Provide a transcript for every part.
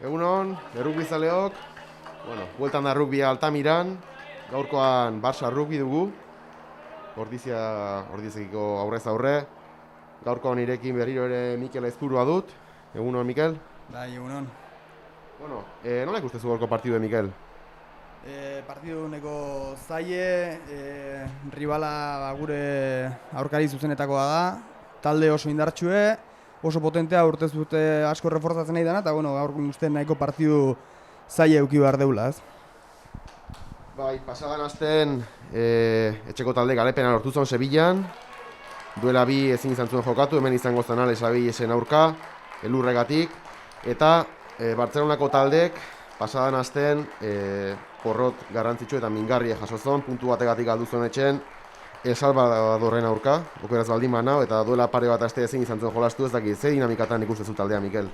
Egunon, errugbizaleok, bueltan da rugbia Altamiran, gaurkoan Barça rugbi dugu, Ordiziakiko aurrez aurre, gaurkoan nirekin berriro ere Mikel Ezpurua dut. Egunon, Mikel? Bai, egunon. Nola ikustezu gaurko partidue, Mikel? Partidu neko zaie, ribala gure aurkari zuzenetakoa da, talde oso indartsue, oso potentea urtez dute asko reforzatzen nahi dena, eta gaur uste nahiko partidu zaie euki behar deula, ez? Bai, pasadan asten etxeko talde garepena lortu zuen Sevillan, duela bi ezin izan zuen jokatu, hemen izango zen Alex Avilesen aurka, elurregatik, eta Bartzelonako taldek pasadan asten porrot garrantzitsu eta mingarria jaso zuen, puntu bategatik galdu zuen etxen El Salvadorren aurka, okeraz baldin manau, eta duela pare bat aste ezin izan zuen jolastu, ez dakit, ze dinamikatan ikustezu taldea, Mikel?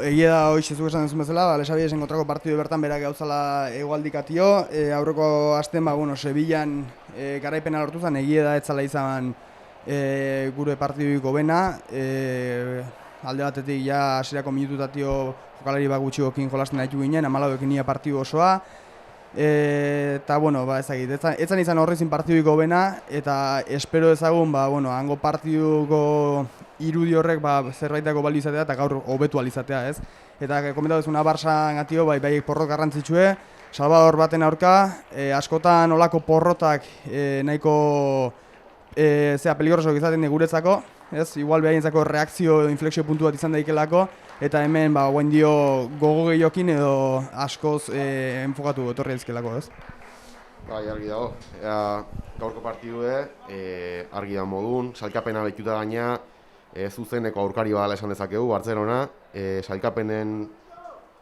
Egia da hoxe zuk esan duzun bezala, Alex Avilesen kontrako partidu bertan berak gauzala egualdikatio, aurreko asten, Sevillan garaipena lortu zen, egia da etzala izan gure partiduiko bena, alde batetik ja hasierako minututatio jokalari gutxiokin jolasten haitu ginen, 14ekin ia partidu osoa, eta etzan izan horrezin partidiko bena, eta espero ezagun, hango partiduko irudi horrek zerbaitako balio izatea eta gaur hobetu alizatea, ez? Eta komentatu duzuna Barça gatio, bai porrot garrantzitsue, Salvador baten aurka, askotan olako porrotak nahiko peligroso izaten guretzako, ez? Igual behaientzako reakzio, inflexio puntu bat izan daikelako, eta hemen guen dio gogo gehiokin edo askoz enfokatu etorri ezkelako, ez? Bai, argi dago. Gaurko partidue, argi da modun, sailkapena behituta gaina, zuzeneko aurkari badala esan dezakegu, Bartzelona, sailkapenen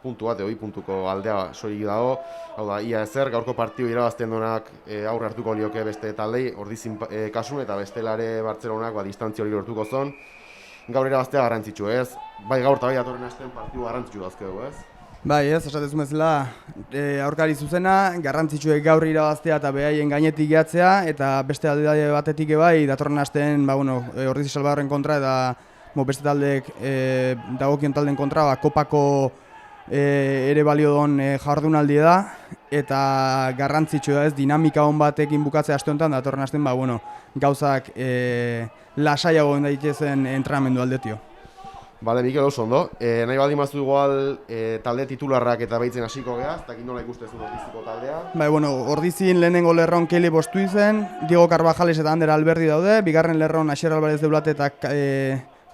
puntu bat, puntuko aldea soilik dago, hau da, ia ezer, gaurko partidu irabazten duenak aurre hartuko lioke beste taldei, Ordizin kasun eta bestelare Bartzelonak distantzia hori lortuko zon. Gaur irabaztea garrantzitsu, ez? Bai gaur eta bai datorren hasten partidu garrantzitsu dazkegu, ez? Bai, ez, esatezun bezala, aurkari zuzena, garrantzitsuek gaur irabaztea eta behaien gainetik gehatzea, eta beste alde batetik bai, datorren hasten, Ordizi Salvadorren kontra eta beste taldeek dagokion taldeen kontra, kopako ere balio don jardunaldi da, eta garrantzitsua ez, dinamika hon batekin bukatzea aste honetan, datorren hasten, gauzak lasaiago daitezen entrenamendu aldetio. Bale, Mikel, oso ondo. Nahi baldin mazu igual talde titularrak eta behitzen hasiko geha, ez dakit nola ikustezu Ordiziko taldea. Ordizin lehenengo lerron Keili Bostuizen, Diego Carvajales eta Ander Alberdi daude, bigarren lerron Asier Alvarez Deulate eta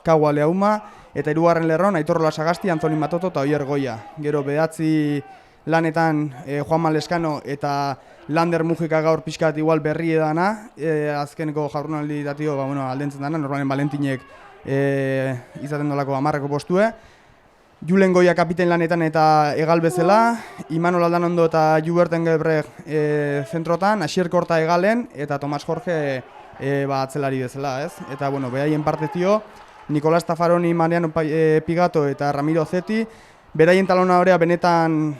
Kaua Leauma, eta hirugarren lerron Aitor Lasagasti, Anthony Matoto eta Oier Goia. Gero behatzi lanetan Juan Maleskano eta Lander Mujika gaur pixkat igual berri edana, azkeneko jardunaldi datio aldentzen dana, normalen Valentinek izaten dolako 10eko postue. Julen Goia kapitein lanetan eta egal bezala, Imanol Aldanondo eta Juberten Gebrek zentrotan, Asier Korta egalen eta Tomas Jorge atzelari bezala, ez? Eta behaien partezio, Nicolás Tafaroni, Mariano Pigato eta Ramiro Zeti, beraien talona horea benetan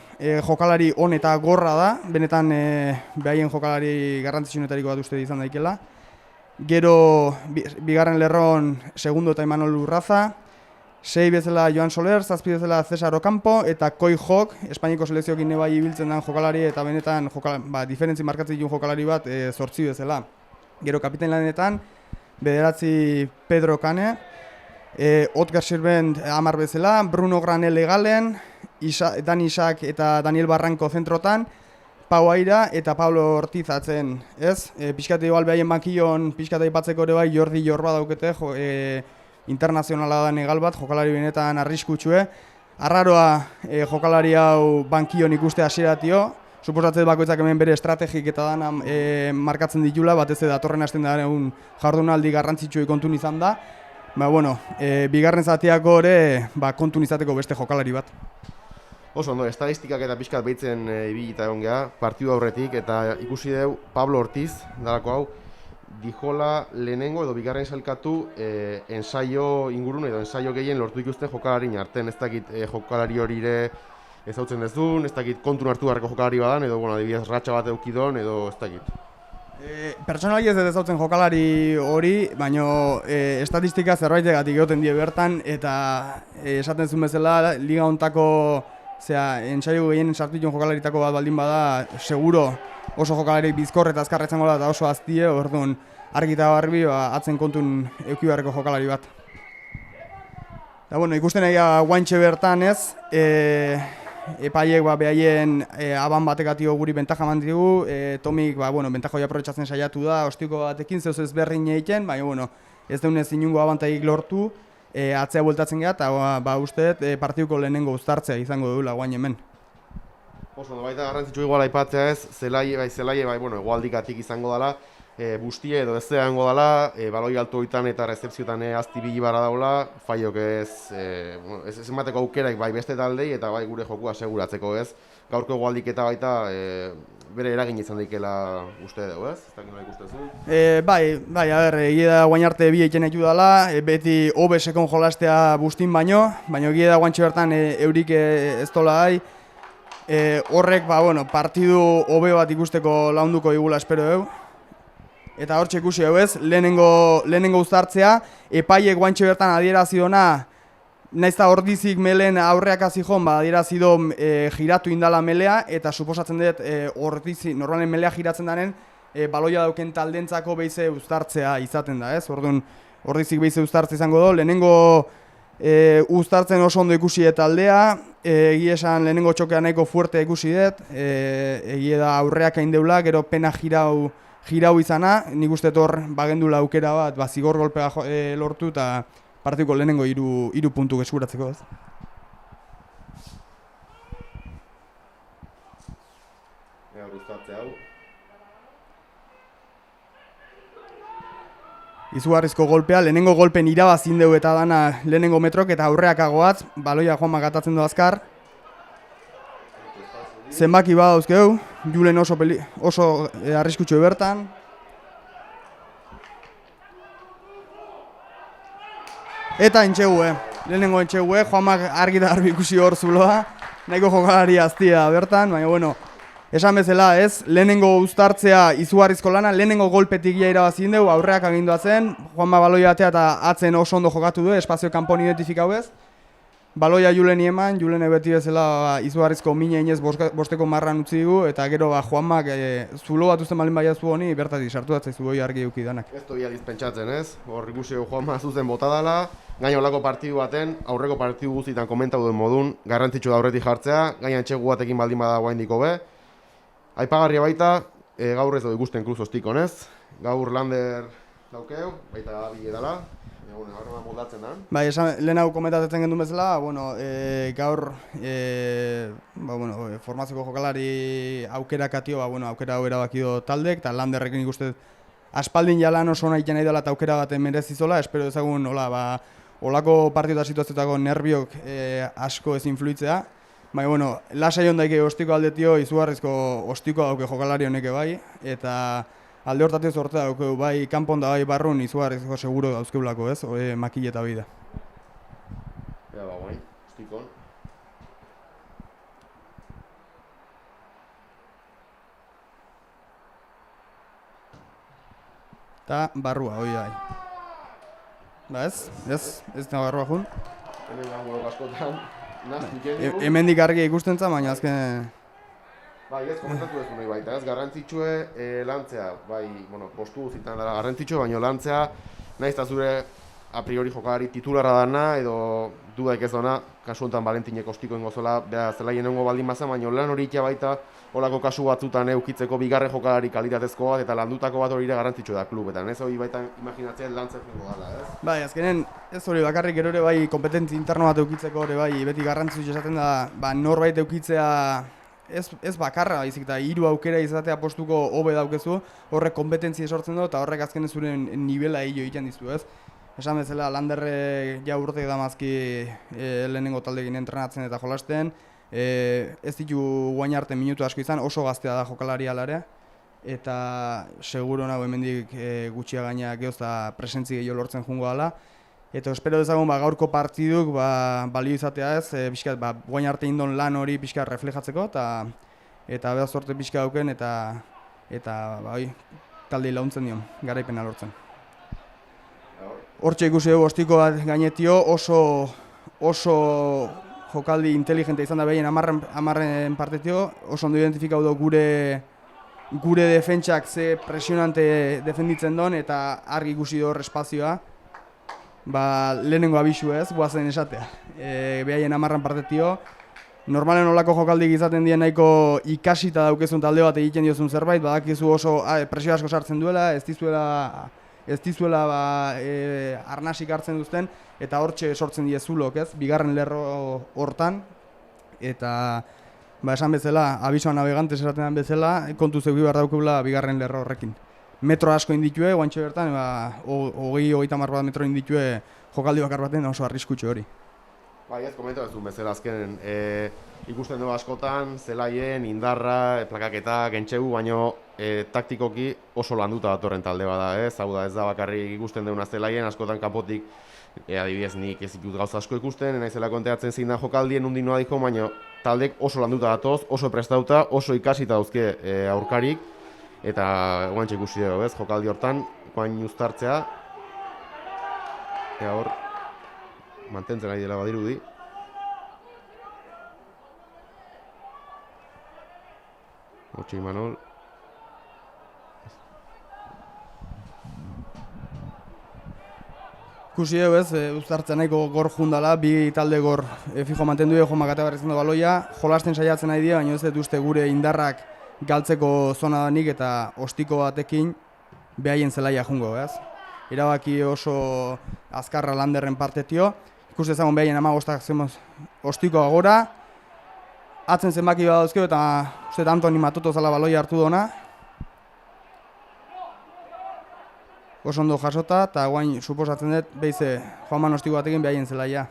jokalari on eta gorra da, benetan behaien jokalari garrantzitsunetariko bat uste izan daikela. Gero, bigarren lerron Segundo eta Imanol Urraza, 6 bezala Joan Soler, 7 bezala Cesar Ocampo, eta Koi Jok, Espainiko selekzioekin bai ibiltzen den jokalari, eta benetan diferentzi markatzen dituen jokalari bat 8 bezala. Gero, kapitain lanetan, 9 Pedro Kane, Otgar Sirvent 10 bezala, Bruno Granel egalen, Dan Isak eta Daniel Barranco zentrotan, Pau Aira eta Pablo Ortiz atzen, ez? Pixkate igual behaien bakion, pixkate ipatzeko ere bai Jordi Jorba daukete, internazionala da egal bat, jokalari benetan arriskutsue. Arraroa jokalari hau bankion ikuste hasiratio, suposatzen bakoitzak hemen bere estrategik eta dana markatzen ditula, batez datorren hasten da jardunaldi garrantzitsui kontun izan da. Bigarren zatiako ere kontun izateko beste jokalari bat. Oso ondo, estadistikak eta pixkat behitzen ibilita egon geha, partidu aurretik, eta ikusi deu Pablo Ortiz, dalako hau, dijola lehenengo edo bigarren sailkatu ensaio ingurun edo ensaio gehien lortu ikusten jokalarin arten, ez dakit jokalari hori ere ezautzen dezun, ez dakit kontun hartu garrako jokalari badan, edo adibidez ratxa bat eukidon, edo ez dakit. Pertsonalki ez dut ezautzen jokalari hori, baina estatistika zerbaitegatik egoten die bertan, eta esaten zuen bezala, liga hontako entsaio gehien sartu dituen jokalaritako bat baldin bada, seguro oso jokalari bizkor eta azkar izango da eta oso aztie, orduan argi eta garbi atzen kontun eduki beharreko jokalari bat. Eta bueno, ikusten egia guantxe bertan ez, epaiek behaien aban batekatio guri bentaja mandigu, Tomik bentaja hori aprobetxatzen saiatu da, ostiko batekin zeuz ez berrin egiten, baina ez deunez inungo abantaik lortu, atzea bueltatzen geha, eta usteet partiduko lehenengo uztartzea izango dugula guain hemen. Oso, baita garrantzitsu igual aipatzea ez, zelaie egoaldikatik izango dela, bustie edo ez zehango dela, baloi altoetan eta rezepzioetan aztibili barra daula, faiok ez emateko aukeraik bai beste taldei eta bai gure jokua seguratzeko ez. Gaurko egoaldiketa baita bere eragin izan daikela uste dugu ez? Ez dakit nola ikustezun? Bai, egia da guain arte bi egiten egitu dela, beti hobe sekon jolastea bustin baino egia da guantxe bertan eurik ez dola gai. Horrek, partidu hobe bat ikusteko launduko digula espero dugu. Eta hortxe ikusi hau ez, lehenengo uztartzea, epaiek guantxe bertan adierazi dona, naiz eta ordizik melen aurreak azihon, adierazi do giratu indala melea, eta suposatzen dut ordizik, normalen melea giratzen daren, baloia dauken taldentzako behize uztartzea izaten da ez, orduan ordizik behize uztartzea izango do, lehenengo uztartzen oso ondo ikusi dut taldea, egia esan lehenengo txokea nahiko fuertea ikusi dut, egia da aurreak hain deula, gero pena girau izana, nik uste hor bagendula aukera bat, zigor golpea lortu eta partiko lehenengo hiru puntu eskuratzeko ez. Izugarrizko golpea, lehenengo golpen irabazin dugu eta dana lehenengo metrok eta aurreak agoatz, baloia Juanma gatatzen du azkar. Zenbaki badauzkeu, Julen oso arriskutsu bertan. Eta entxegue, lehenengo entxegue, Juanmak argi da garbi ikusi hor zuloa, nahiko jokalari aztia bertan, baina esan bezala ez, lehenengo uztartzea izugarrizko lana, lehenengo golpetik irabazin dugu, aurreak agindua zen, Juanma baloia atea eta atzen oso ondo jokatu du, espazio kanpon identifikau ez. Baloia Juleni eman, Julene beti bezala izugarrizko mina inez bosteko marran utzi dugu, eta gero Juanmak zulo bat uzten balin baina zu honi, bertatik sartu datzaizu goi argi eduki danak. Ez tobi aldiz pentsatzen ez, hor ikusi Juanma zuzen bota dela, gaina olako partidu baten, aurreko partidu guztietan komentatu duen modun, garrantzitsu da aurretik jartzea, gaina txegu batekin baldin bada guaindiko be. Aipagarria baita, gaur ez dut ikusten kruz ostikon ez, gaur Lander daukeu, baita abile dela. Gaur moldatzen da. Bai, lehen hau komentatzen gendun bezala, gaur formazioko jokalari aukerak atio, aukera hau erabakido taldek, eta Landerrekin ikusten aspaldin jalan oso nahi nahi dela eta aukera baten merezizola, espero dezagun olako partidu eta situazioetako nerviok asko ez influitzea. Baina, lasai ondaike ostiko aldetio, izugarrizko ostiko dauke jokalari honeke bai, eta alde hortatik zortea daukeu, bai kanpon da bai barrun izugarrizko seguro dauzkeulako ez, makile eta bida. Ea guain, ostikon. Eta barrua, hoi bai. Ba ez da barrua jun. Hemen gango askotan. Hemendik argi ikusten za, baina azken... Bai, ez komentatu ez nahi baita, ez garrantzitsue lantzea, bai, postu zitan dara garrantzitsue, baina lantzea nahiz eta zure a priori jokalari titularra dana, edo dudaik ez dana, kasu honetan Valentinek ostiko ingozola, beha zelaien nengo baldin bazen, baina lan hori ikia baita olako kasu batzutan eukitzeko bigarren jokalari kalitatezko bat eta landutako bat hori ere garrantzitsue da klubetan, ez hori baita imaginatzea lantzen zengo dala, ez? Bai, azkenen ez hori bakarrik gero ere bai kompetentzi interno bat eukitzeko hori bai beti garrantzitsu esaten da norbait eukitzea ez bakarra, baizik eta 3 aukera izatea postuko hobe daukezu, horrek kompetentzia sortzen du eta horrek azken zuren nivela hilo egiten dizu, ez? Esan bezala, Landerre ja urteak damazki lehenengo taldekin entrenatzen eta jolasten, ez ditu guain arte minutu asko izan, oso gaztea da jokalari alare, eta seguro nago hemendik gutxia gaina geozta presentzi gehiago lortzen jungo dela. Eta espero dezagun gaurko partiduk balio izatea ez, guain arte indon lan hori pixka reflejatzeko eta behar sorte pixka dauken eta taldei launtzen dion, garaipena lortzen. Hortxe ikusi dugu ostiko bat gainetio oso jokaldi inteligente izan da behien amarren partetio, oso ondo identifikau du gure defentsak ze presionante defenditzen don eta argi ikusi du hor espazioa. Lehenengo abisu ez, guazen esatea. Behaien amarran partetio. Normalen olako jokaldik izaten dien nahiko ikasita daukezun talde bat egiten diozun zerbait, badakizu oso presio asko sartzen duela, ez dizuela arnasik hartzen duzten, eta hortxe sortzen die zulok, ez? Bigarren lerro hortan, eta esan bezala, abisoa navegantes esaten den bezala, kontu zeuki behar daukula bigarren lerro horrekin. Metro asko inditue, guantxe bertan, 20-30 bat metro inditue jokaldi bakar baten oso arriskutxo hori. Ez komentu ez du bezala azkenen, ikusten dugu askotan, zelaien, indarra, plakaketa, gentxegu, baino taktikoki oso landuta datorren talde bada, ez? Hau da, ez da bakarrik ikusten duguna zelaien, askotan kanpotik, adibidez nik ez ditut gauza asko ikusten, naizela konteatzen zein da jokaldien undin noa diko, baino taldek oso landuta datoz, oso prestauta, oso ikasita dauzke aurkarik, eta guantxe ikusi dugu, ez? Jokaldi hortan, guain uztartzea, hor, mantentzen ari dela badirudi. Hortxe Imanol. Ikusi dugu ez, uztartzen nahiko gor jundala, bi talde gor fijo mantendu dugu, makate barretzen du baloia, jolasten saiatzen nahi dira, baina ez dut uste gure indarrak galtzeko zona danik eta ostiko batekin behaien zelaia jungo, ez? Erabaki oso azkarra landerren partetio, ikuste ezagun behaien 15 zemoz ostikoa gora, atzen zenbaki bat dauzkeo eta uste Antoni Matoto zala baloia hartu dona. Oso ondo jasota eta guain suposatzen dut behize Juanman ostiko batekin behaien zelaia.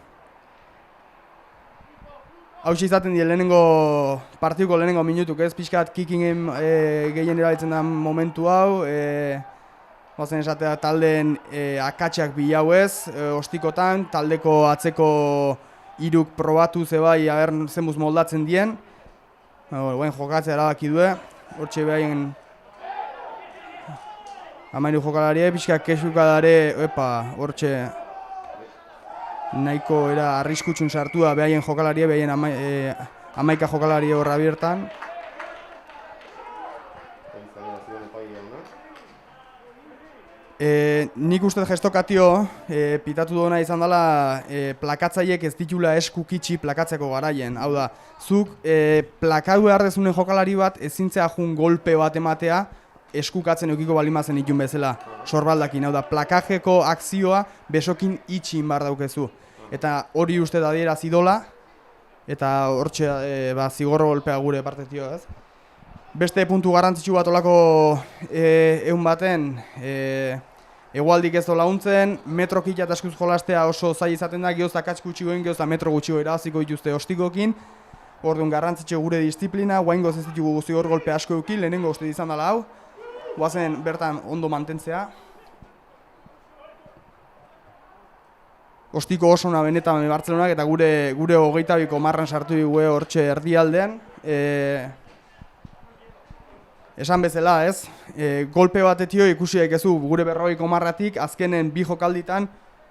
Hau izaten die lehenengo partiduko lehenengo minutuk, ez? Pixkat kikingen gehien erabiltzen da momentu hau, bazen esatea taldeen akatxak bilau ez, ostikotan, taldeko atzeko hiruk probatu zebai aber zenbuz moldatzen dien. Guen jokatzea erabaki due, hortxe behaien amairu jokalarie, pixka kesukadare, hortxe nahiko era arriskutsun sartua behaien jokalarie, behaien amaika jokalarie horra biertan. Nik uste gestokatio pitatu duena izan dela plakatzaiek ez ditula eskukitxi plakatzeko garaien. Hau da, zuk plakatu behar dezunen jokalari bat ezintzea jun golpe bat ematea eskukatzen eukiko balimazen itun bezala sorbaldakin. Hau da, plakajeko akzioa besokin itxin bar daukezu. Eta hori uste da adierazi dola eta hortxe zigorro golpea gure partetio, ez? Beste puntu garrantzitsu bat olako egun baten egualdik ez dola untzen, metro kila eta eskuz jolastea oso zai izaten da, gehoz akatz gutxi goin, gehoz metro gutxi goira aziko dituzte ostikokin. Orduan garrantzitsu gure disiplina, guain goz ez ditugu zigor golpe asko eukin, lehenengo uste izan dela hau. Guazen bertan ondo mantentzea. Ostiko oso na benetan Bartzelonak eta gure 22ko marran sartu dugu hortxe erdialdean. Esan bezala, ez? Golpe batetio ikusi daikezu gure 40ko marratik azkenen bi jokalditan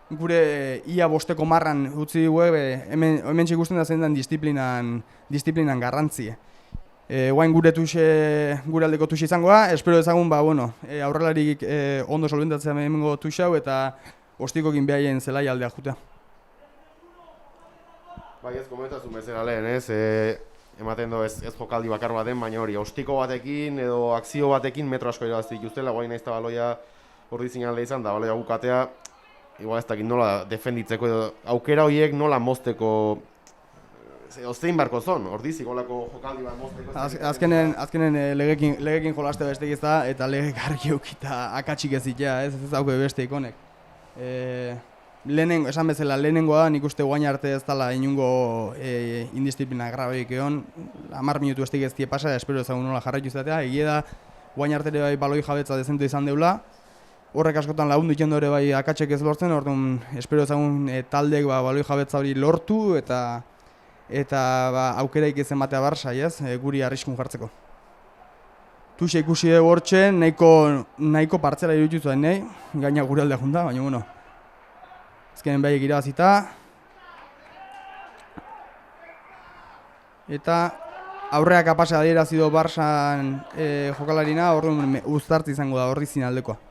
gure ia 5ko marran utzi dugu hemen ikusten da zein den disiplinan garrantzi. Guain gure aldeko tuxe izangoa, espero ezagun aurrelarik ondo solventatzea hemengo tuxe hau eta ostikokin behaien zelai aldea jutea. Ez komentazun bezala lehen, ez? Ematen do ez jokaldi bakar baten, baina hori, ostiko batekin edo akzio batekin metro asko irabazte dituztela, guain naiz eta baloia hori zinalde izan, da baloia bukatea, igual ez dakit nola defenditzeko edo aukera horiek nola mozteko zein barko zon, ordizik olako jokaldi bat mozteko. Azkenen legekin jolaste bestek ez da, eta legek argi eukita akatsik ez zitea, ez auke beste ikonek. Esan bezala lehenengoa da, nik uste guain arte ez dela inungo indisziplina grabeik egon, 10 minutu estik ez die pasa, espero ezagun nola jarraitu izatea, egia da guain arte ere bai baloi jabetza dezentu izan deula, horrek askotan lagundu ikendo ere bai akatsek ez lortzen, orduan espero ezagun taldek baloi jabetza hori lortu eta aukeraik ez ematea barsai ez, guri arriskun jartzeko. Tuxe ikusi dugu hortxe, nahiko partzela iruditu zuen nahi, gaina gure aldea junta, baina bueno. Azkenen behaiek irabazita. Eta aurrea kapasa adierazi du Barsan jokalarina, orduan uztartzi izango da, Ordizin aldekoa.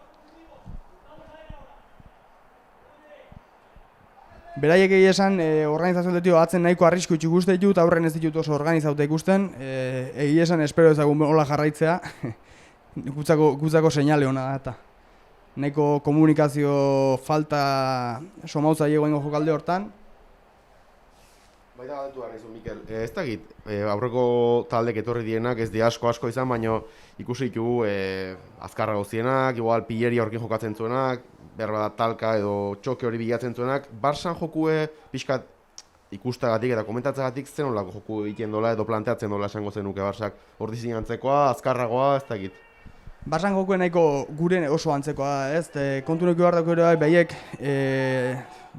Beraiek egia esan, organizazio aldetik atzen nahiko arrisku ikuste ditut, aurren ez ditut oso organizauta ikusten, egia esan espero ezagun hola jarraitzea, gutzako seinale hona da eta. Nahiko komunikazio falta somautza egoengo jokalde hortan. Baita galdetu behar nizun, Mikel, ez dakit, aurreko taldek etorri dienak ez di asko izan, baina ikusi ditugu azkarra gozienak, igual Pilleri aurkin jokatzen zuenak, behar talka edo txoke hori bilatzen zuenak, Barsan jokue pixkat ikustagatik eta komentatzagatik zen olako joku egiten dola edo planteatzen dola esango zenuke Barsak Ordizin antzekoa, azkarragoa, ez dakit. Barsan jokue nahiko gure oso antzekoa da, ez? Kontu neko behar dago ere behiek,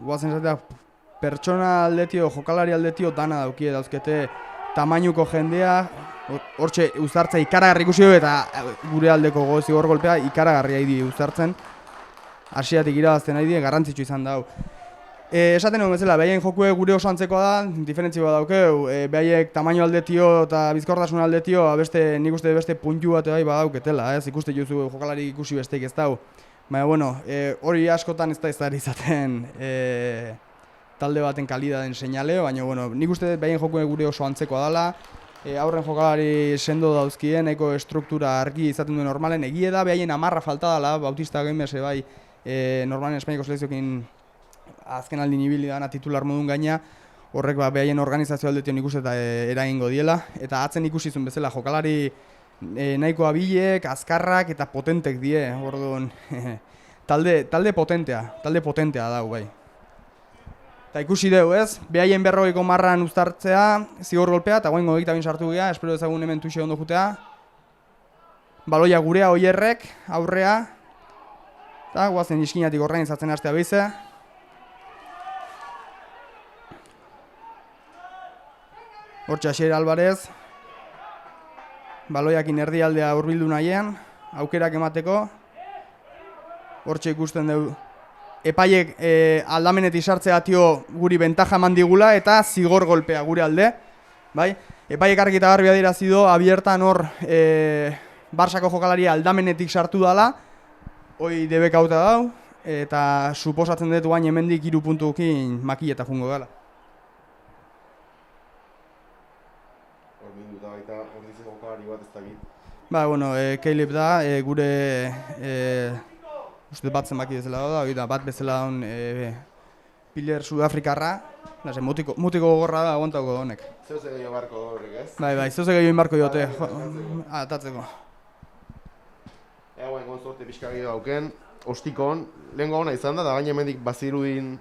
guazen zatea, pertsona aldetio, jokalari aldetio dana daukie dauzkete tamainuko jendea, hortxe uzartza ikaragarri ikusi du eta gure aldeko zigor golpea ikaragarria idi uzartzen. Hasiatik irabazten nahi die, garrantzitsu izan da hau. Esaten egon bezala, behaien jokue gure oso antzekoa da, diferentzi bat daukeu, behaiek tamaino aldetio eta bizkortasun aldetio, nik uste beste puntu bat bai badauketela, ez ikuste juzu jokalari ikusi besteik ez dau. Baina, bueno, hori askotan ez da izaten talde baten kalidaden seinale, baina, bueno, nik uste behaien jokue gure oso antzekoa dela, aurren jokalari sendo dauzkien, nahiko struktura argi izaten duen normalen, egie da behaien amarra falta dela, Bautista Gamese bai, normalen Espainiako selekzioekin azken aldin ibili dana titular modun gaina, horrek behaien organizazio aldetion ikusi eta eragingo diela, eta atzen ikusizun bezala jokalari nahiko abilek, azkarrak eta potentek die, orduan talde potentea dau bai. Eta ikusi dugu ez, behaien 40 marran uztartzea, zigor golpea, eta guain gogeita bin sartu gea, espero ezagun hemen tuxe ondo jutea. Baloia gurea oierrek, aurrea, eta guazen iskinatik organizatzen hastea behize. Hortxe Asier Alvarez, baloiakin erdialdea hurbildu nahien, aukerak emateko. Hortxe ikusten dugu. Epaiek aldamenetik sartzea tio guri bentaja eman digula eta zigor golpea gure alde. Bai? Epaiek argi eta garbi adierazi du, abiertan hor Barsako jokalaria aldamenetik sartu dela, hoi debekauta dau, eta suposatzen dut guain hemendik 3 puntukin makileta jungo gala. Hor minduta baita Ordizin jokalari bat ez dakit. Ba, bueno, Caleb da, gure uste bat zenbaki bezala da, bat bezala daun Piller Sudafrikarra, mutiko gogorra da aguantako honek. Zeu ze gehiago barko horrek ez? Bai, zeu ze gehiago inbarko jote, atatzeko. Egoen gonzorte pixka gehiago dauken, ostikon, lehenko hona izan da gaine hemendik bazirudin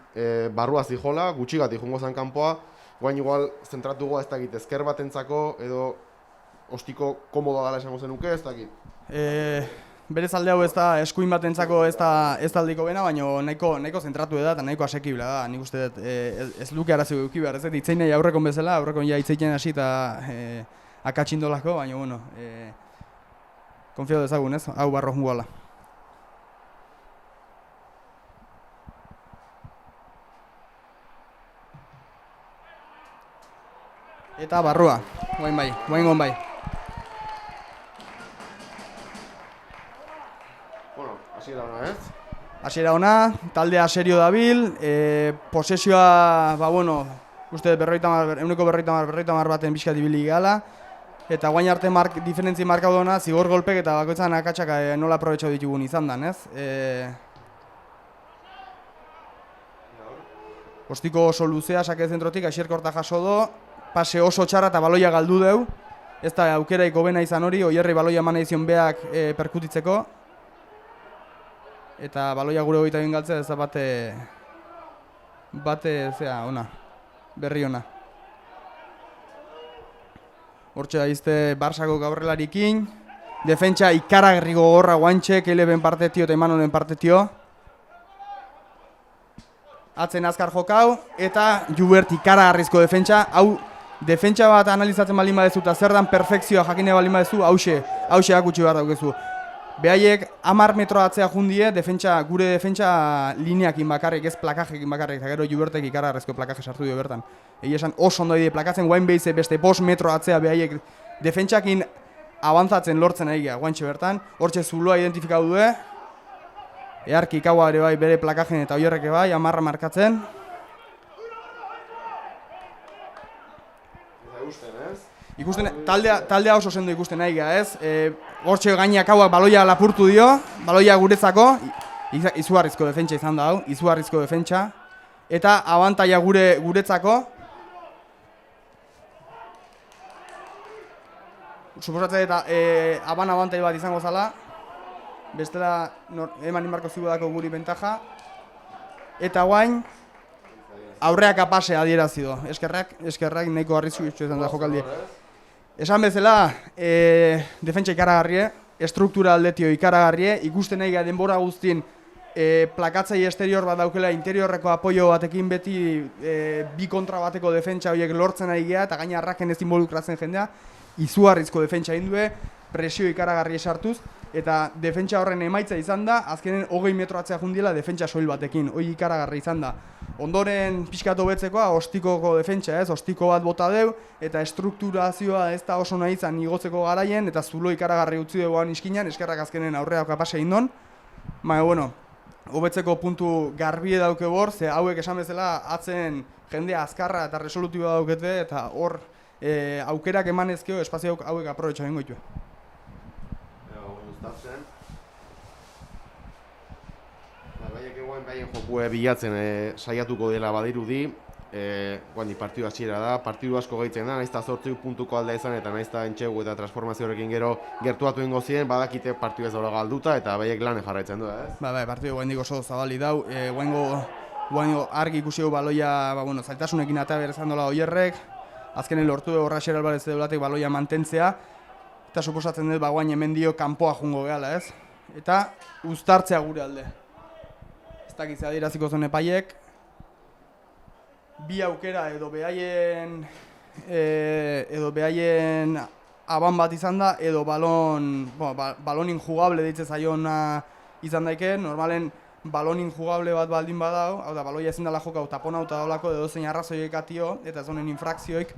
barrua zijola, gutxigatik jungo zen kanpoa, guain igual zentratugoa ez dakit ezker batentzako edo ostiko komodoa dela esango zenuke ez dakit. Berez alde hau ez da eskuin batentzako ez da aldiko bena, baina nahiko zentratu da eta nahiko asekibla da. Nik uste dut ez luke arazi guki behar, ez dut itzein nahi aurrekon bezala, aurrekon ja itzeiten hasi eta akatsindolako, baina bueno, konfiatu dezagun ez, hau barro jungo ala. Eta barrua, guain bai. Hasiera ona ez? Hasiera ona, taldea serio dabil, posesioa, uste euneko 50 baten bizkat ibili gala, eta guain arte diferentzi markau dona, zigor golpek eta bakoitzan akatsak nola aprobetxau ditugun izan dan, ez? Ostiko oso luzea sake zentrotik, Asier Korta jaso do, pase oso txarra eta baloia galdu deu, ez da aukeraiko bena izan hori, oierrei baloia eman edizion beak perkutitzeko, eta baloia gure hogeita bin galtzea ez da bate ona, berri ona. Hortxe da izte Barsako gaurrelarikin, defentsa ikaragarri gogorra guantxe, Keleben partetio eta Emanolen partetio. Atzen azkar jokau, eta Jubert ikaragarrizko defentsa, hau defentsa bat analizatzen baldin badezu eta zer dan perfekzioa jakine baldin badezu, hause akutsi behar daukezu. Behaiek 10 metro atzea jundie, gure defentsa lineakin bakarrik, ez plakajekin bakarrik, eta gero Jubertek ikaragarrezko plakaje sartu dio bertan. Egia esan oso ondo ide plakatzen, guain behize beste 5 metro atzea behaiek defentsakin abantzatzen lortzen egia, guantxe bertan. Hortxe zuloa identifikau du, earki Kaua ere bai bere plakajen eta oierrek bai, 10 markatzen. Ikusten, taldea oso sendo ikusten nahi gara, ez? Hortxe gaina Kauak baloia lapurtu dio, baloia guretzako, izugarrizko defentsa izan da hau, izugarrizko defentsa. Eta abantaia guretzako. Suposatzen eta abantai bat izango zala. Bestela eman inbarko zibudako guri bentaja. Eta guain, aurreak apase adierazi do. Eskerrak nahiko arrisku izan da jokaldi. Esan bezala, defentsa ikaragarrie, struktura aldetio ikaragarrie, ikusten nahi denbora guztien plakatzai esterior bat daukela interiorreko apoio batekin beti bi kontra bateko defentsa horiek lortzen ari gea eta gaina arraken ez involukratzen jendea, izugarrizko defentsa indue, presio ikaragarri sartuz, eta defentsa horren emaitza izan da, azkenen 20 metro atzea jundiela defentsa soil batekin, hori ikaragarri izan da. Ondoren pixkatu betzekoa, ostikoko defentsa ez, ostiko bat bota deu, eta estrukturazioa ez da oso nahi izan igotzeko garaien, eta zulo ikaragarri utzi duguan iskinan, eskerrak azkenen aurreak apase indon. Baina, bueno, hobetzeko puntu garbie dauke bor, ze hauek esan bezala atzen jendea azkarra eta resolutiboa daukete, eta hor aukerak emanezkeo espazio hauek aprobetxa bengo ditu. Baien jokue bilatzen saiatuko dela badirudi, guandi partidu hasiera da, partidu asko gaitzen da, naizta 8 puntuko aldea izan eta naizta entxegu eta transformazioarekin gero gertuatu ingo ziren, badakite partidu ez dago galduta eta baiek lan jarraitzen du, ez? Bai, partidu guendik oso zabali dau, guengo argi ikusi dugu baloia, zailtasunekin atea berezan dola oierrek, azkenen lortu dugu Raxer Alvarez edulatek baloia mantentzea, eta suposatzen dut guain hemen dio kanpoa jungo gehala, ez? Eta uztartzea gure alde. Ez dakitzea diraziko zen epaiek, bi aukera edo behaien aban bat izan da, edo balonin jugable deitze zaiona izan daike, normalen balonin jugable bat baldin badau, hau da, baloia ezin dela jokau tapona eta daulako edo zein arrazoiek atio, eta ez honen infrakzioik,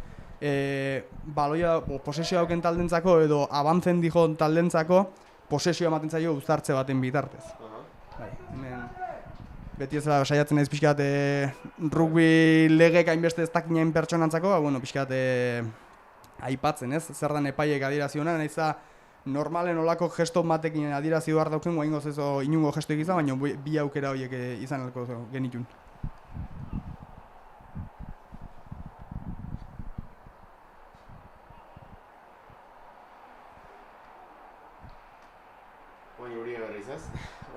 baloia posesio dauken taldentzako edo abantzen dijon taldentzako posesioa ematen zaio uztartze baten bitartez. Beti ez da saiatzen naiz pixkat rugby legek hainbeste ez dakinain pertsonantzako, pixkat aipatzen ez, zer dan epaiek adieraziona, nahiz da normalen olako gesto batekin adierazi behar dauken, guaingoz ez inungo gestoik izan, baina bi aukera horiek izan alko genitun.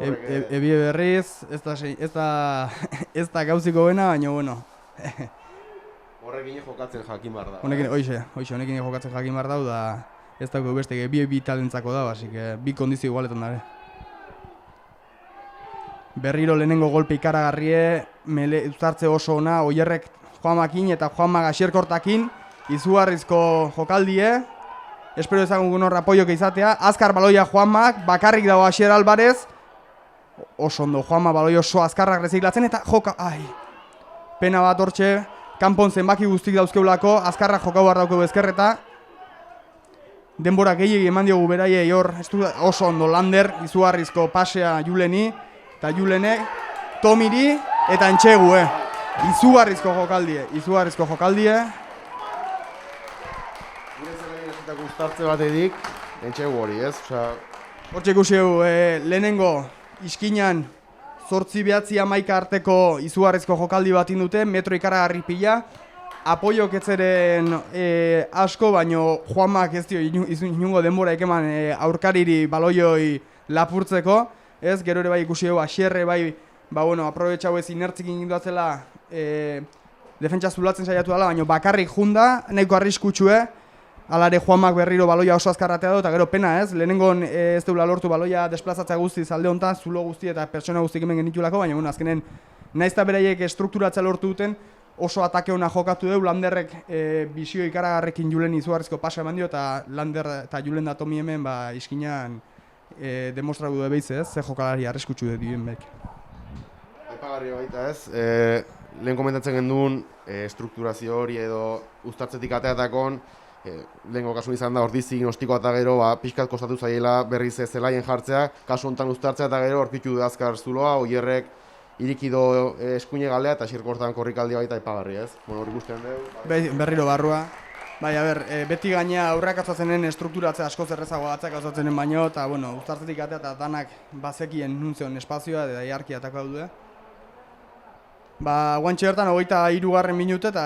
Ebie berriz, ez da gauziko bena, baina bueno. Horrekin jokatzen jakin behar da. Honekin jokatzen jakin behar dau, da ez dago beste, bi talentzako da, así que bi kondizio igualetan dare. Berriro lehenengo golpe ikaragarrie, uztartze oso ona, oierrek Juanmakin eta Juanma Gaxierkortakin, izugarrizko jokaldie. Espero ezagun gunor apoioak izatea, azkar baloia Juanmak, bakarrik dago Asier Alvarez, oso ondo, Juanma baloi oso azkarrak reziklatzen eta joka, pena bat hortxe, kanpon zenbaki guztik dauzkeulako, azkarrak jokau behar daukeu ezkerreta, denbora gehiagi eman diogu beraiei hor, oso ondo Lander, izugarrizko pasea Juleni, eta Julenek, Tomiri eta Entxegu, izugarrizko jokaldie. Guztartze batedik, Entxegu hori, ez? Hortxe ikusi lehenengo iskinan 8-9 arteko izugarrizko jokaldi bat indute, metro ikaragarri pila, apoiok etzeren asko, baino Juanmak ez dio inungo denbora ekeman aurkariri baloioi lapurtzeko, ez? Gero ere bai ikusi dugu, Asierre bai, aprobetxau ez inertzik inginduatzela defentsa zulatzen saiatu dela, baino bakarrik junda, nahiko arriskutsue, alare Juanmak berriro baloia oso azkarratea du, eta gero pena ez, lehenengon ez deula lortu baloia desplazatzea guztiz alde honetan, zulo guzti eta pertsona guztik hemen genitulako, baina azkenen nahiz eta beraiek estrukturatza lortu duten, oso atake ona jokatu du, Landerrek bizio ikaragarrekin Julen izugarrizko pasa eman dio, eta Lander eta Julen da Tomi hemen iskinan demostratu du behiz ez, ze jokalari arriskutsu du dien bek. Aipagarria baita ez, lehen komentatzen genduen strukturazio hori edo uztartzetik ateatakon, lehenko kasu izan da ordizik ostiko eta gero pixkat kostatu zaiela berriz zelaien jartzea, kasu honetan uztartzea eta gero orkitu du azkar zuloa, Oierrek irikido eskuine galea eta xirkortan korrikaldi baita aipagarria ez. Bueno, hori guztian dugu. Berriro barrua. Bai, beti gaina aurrak atzatzenen estrukturatzea askoz errezagoa atzak atzatzenen baino, eta bueno, uztartzetik atea eta danak bazekien nuntzion espazioa eta iarki atako daude. Guantxe bertan 23. minute eta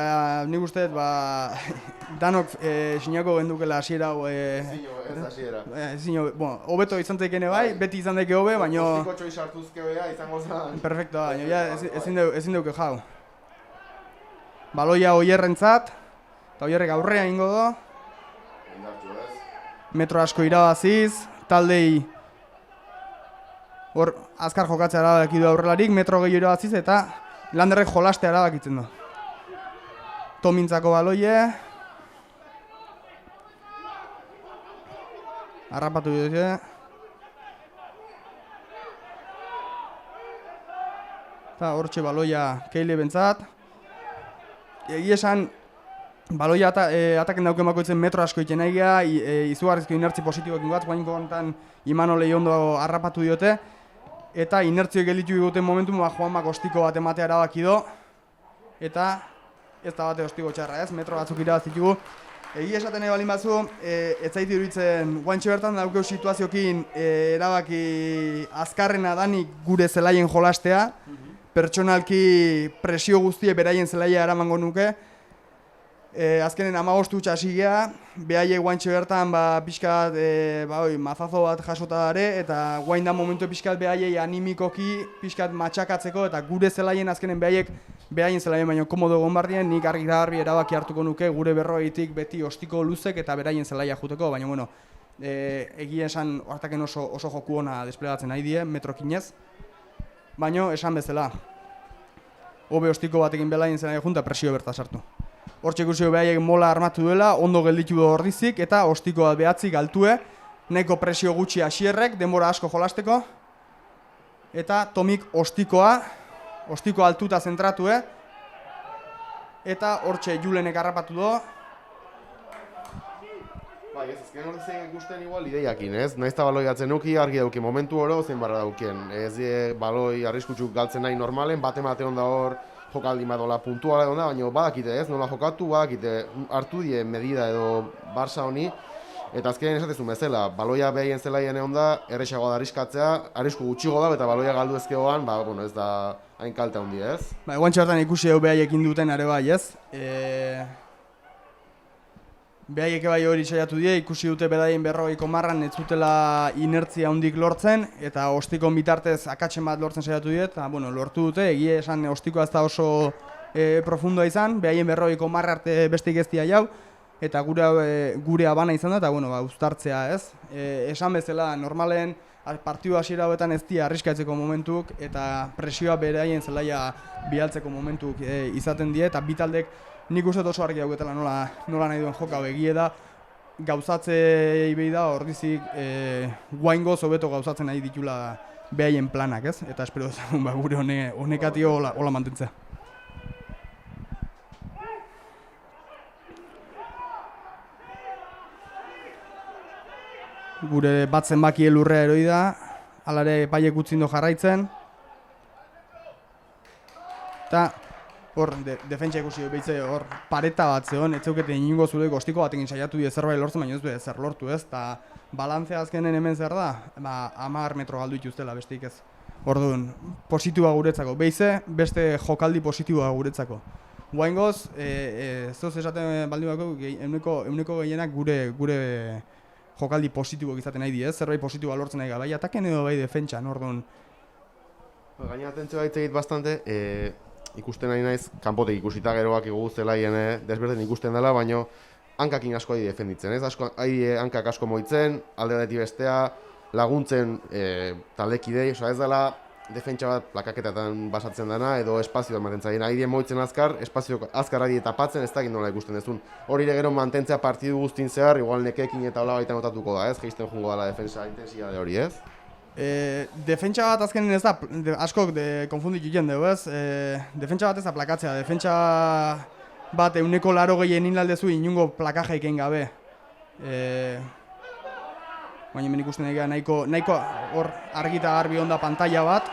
nik uste danok sinako gendukela hasiera hau. Ez hasiera. Hobeto izan daikene bai, beti izan daike hobe, baino... Ostiko txoi sartuzke bea izango zen. Perfecto, baina ezin duke jau. Baloia Oierrentzat, eta Oierrek aurrea ingo do. Metro asko irabaziz, taldei hor azkar jokatzea erabaki du aurrelarik, metro gehiago irabaziz eta Landerrek jolastea erabakitzen du. Tomintzako baloie. Harrapatu dute. Eta hortxe baloia Keile bentzat. Egi esan, baloia ataken dauken bakoitzen metro asko iten nahi geha, izugarrizko inertzi positiboekin bat, guainko honetan Imanolei ondo harrapatu diote. Eta inertzio gelditu diguten momentu, Juanmak ostiko bat ematea erabaki do. Eta ez da bate ostiko txarra ez, metro batzuk irabazitugu. Egi esaten nahi balin batzu, ez zaiti iruditzen guantxe bertan daukeu situaziokin erabaki azkarrena danik gure zelaien jolastea. Pertsonalki presio guztie beraien zelaia eramango nuke. Azkenen 15 hutsa hasi geha, behaiek guantxe bertan pixkat mazazo bat jasota dare, eta guain da momentu pixkat behaiei animikoki pixkat matxakatzeko, eta gure zelaien azkenen behaien zelaien baino komodo gombardien, nik argi garbi erabaki hartuko nuke gure berroitik beti ostiko luzek eta beraien zelaia juteko, baina bueno, egia esan hartaken oso joku ona desplegatzen nahi die, metrokinez, baina esan bezala, hobe ostiko batekin belaien zelaia junta presio berta sartu. Hortxe ikusio behaiek mola armatu duela, ondo gelditu du ordizik eta ostikoa behatzik altue, nahiko presio gutxi hasierrek, denbora asko jolasteko, eta Tomik ostikoa altuta zentratue, eta hortxe Julenek harrapatu do. Bai, ez ezken hori zen ikusten igual ideiakin, ez? Naiz eta baloi gatzen nuki, argi dauki momentu oro zein barra daukien. Ez baloi arriskutsuk galtzen nahi normalen, bate hon da hor, jokaldi madola puntuala edo da, baina badakite ez, nola jokatu, badakite hartu die medida edo Barça honi, eta azkenean esatezun bezala, baloia behien zelaien egon da, errexagoa da arriskatzea, arrisku gutxigo da, eta baloia galdu ezkegoan, ez da hain kalte handi ez. Guantxe bertan ikusi dugu behaiekin duten are bai ez. Behaiek bai hori saiatu die, ikusi dute bedaien 40 marran ez zutela inertzia handik lortzen, eta ostikon bitartez akatzen bat lortzen saiatu die, eta lortu dute, egie esan ostikoa ez da oso profundoa izan, behaien 40 marra arte besteik ez dia jau, eta gure abana izan da, eta uztartzea ez. Esan bezala, normalen partidu hasiera hauetan ez dia arriskatzeko momentuk, eta presioa beraien zelaia bialtzeko momentuk izaten die, eta bitaldek nik uste oso argi dauketela nola nahi duen joka egie da, gauzatzei behi da ordizik guaingoz hobeto gauzatzen nahi ditula behaien planak ez, eta espero dezagun gure honekatio hola mantentzea. Gure bat zenbaki elurrea eroi da, alare paiek utzindo jarraitzen, eta hor, defentsa ikusi behitze hor pareta bat zegoen, ez zeukete inungo zuleiko ostiko batekin saiatu die zerbait lortzen, baina ez du zer lortu ez, eta balantzea azkenen hemen zer da, 10 metro galdu ituztela besteik ez. Orduan, positiboa guretzako, behize beste jokaldi positiboa guretzako. Guaingoz, zoz esaten baldin bako, euneko gehienak gure jokaldi positiboak izaten nahi di ez, zerbait positiboa lortzen nahi bai ataken edo bai defentsan, orduan. Gaina atentzio baitz egit bastante, ikusten nahi naiz, kanpotek ikusita geroak igugu zelaien desberden ikusten dela, baina hankakin asko ari defenditzen, ez? Hankak asko moitzen, alde batetik bestea, laguntzen taldekidei, ez dela defentsa bat plakaketetan basatzen dana edo espazioa ematen zaien. Aidien moitzen azkar, espazio azkar adi tapatzen, ez dakit nola ikusten dezun. Hori ere gero mantentzea partidu guztin zehar, igual nekekin eta hola baita notatuko da, ez? Geisten jungo dela defensa intensitate hori, ez? Defentsa bat azkenin ez da, askok konfunditu jende, ez? Defentsa bat ez da plakatzea, defentsa bat 180 egin aldezu inungo plakaja ikein gabe. Baina hemen ikusten egia nahiko hor argi eta garbi onda pantalla bat.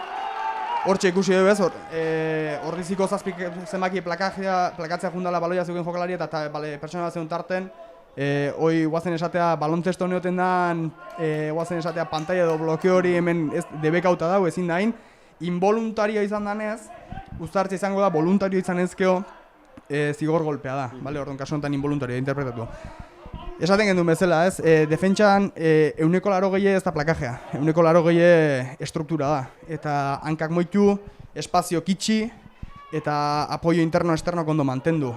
Hortxe ikusi dugu ez, ordiziko zazpik zenbaki plakatzea jundala baloia zeuken jokalari eta pertsona bat zeun tarten. Hoi guazen esatea balontesto neoten dan, guazen esatea pantalla edo blokeo hori hemen debekauta dago ezin dain. Involuntario izan danez, uztartze izango da, voluntario izan ezkeo zigor golpea da. Orduan kasu honetan involuntario interpretatu. Esaten gendun bezala, ez? Defentsan 180 ez da plakajea, 180 estruktura da. Eta hankak moitu, espazio kitxi eta apoio interno-esterno kondo mantendu.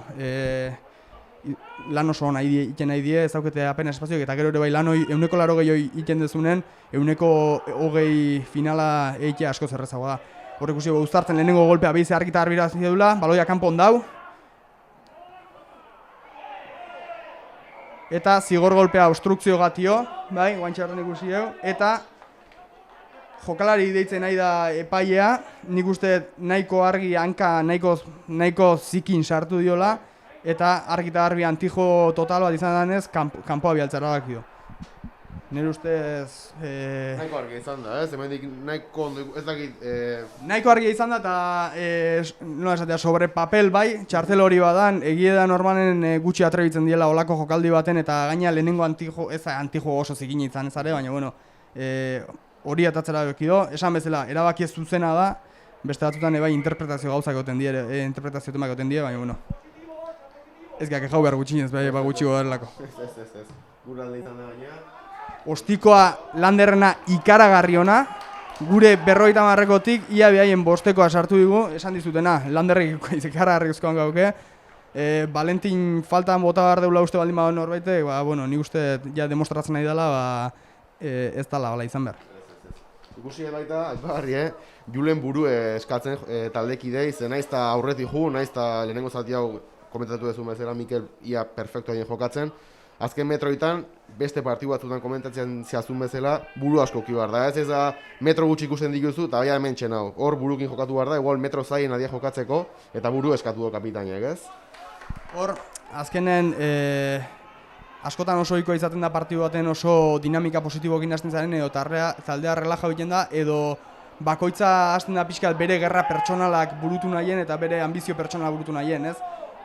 Lan oso hona iten nahi die, ez daukete apenas espazioak, eta gero ere bai lan hori 180 hori iten dezunen, 120 finala eitea asko zerrezagoa da. Horrek ikusi uztartzen lehenengo golpea behize argita arbira zidula, baloia kanpon dau. Eta zigor golpea obstrukzio gatio, bai, guantxarren ikusi dugu, eta jokalari deitzen nahi da epailea, nik uste nahiko argi hanka, nahiko zikin sartu diola, eta argi eta garbi antijo total bat izan denez, kanpoa bialtzara bakio. Nire ustez... Nahiko argia izan da, ez? Hemendik nahiko ondo, ez dakit... Nahiko argia izan da, eta nola esatea, sobre papel bai, txartel hori badan, egie da normalen gutxi atrebitzen diela olako jokaldi baten, eta gaina lehenengo antijo, ez antijo oso zikin izan ezare, baina bueno, hori atatzera bekido, esan bezala, erabaki ez zuzena da, beste batzutan bai interpretazio gauzak goten die, interpretazio temak goten die, baina bueno. Ez geak ejau behar gutxinez, bai, gutxi godarelako. Ez. Guralde izan da baina... Ostikoa Landerrena ikaragarri ona, gure 50-marrekotik ia behaien bostekoa sartu digu, esan dizutena, Landerrek ikaragarri uzkoan gauke. Valentin faltan bota behar deula uste baldin bada norbaite, bueno, ni uste ja demostratzen nahi dela, ez dala izan behar. Ikusi baita, aipagarri, Julen buru eskatzen taldekidei, ze naiz eta aurretik ju, naiz eta lehenengo zati hau komentatu duzu bezala Mikel ia perfecto haien jokatzen. Azken metroitan, beste partidu batzutan komentatzen zehazun bezala, buru asko ki behar da. Ez da metro gutxi ikusten dituzu eta baina hemen txen hau. Hor burukin jokatu behar da, igual metro zaien adia jokatzeko eta buru eskatu du kapitainek, ez? Hor, azkenen, askotan oso ohikoa izaten da partidu baten oso dinamika positiboekin hasten zaren edo taldea relaja egiten da edo bakoitza hasten da pixkat bere gerra pertsonalak burutu nahien eta bere ambizio pertsonala burutu nahien, ez?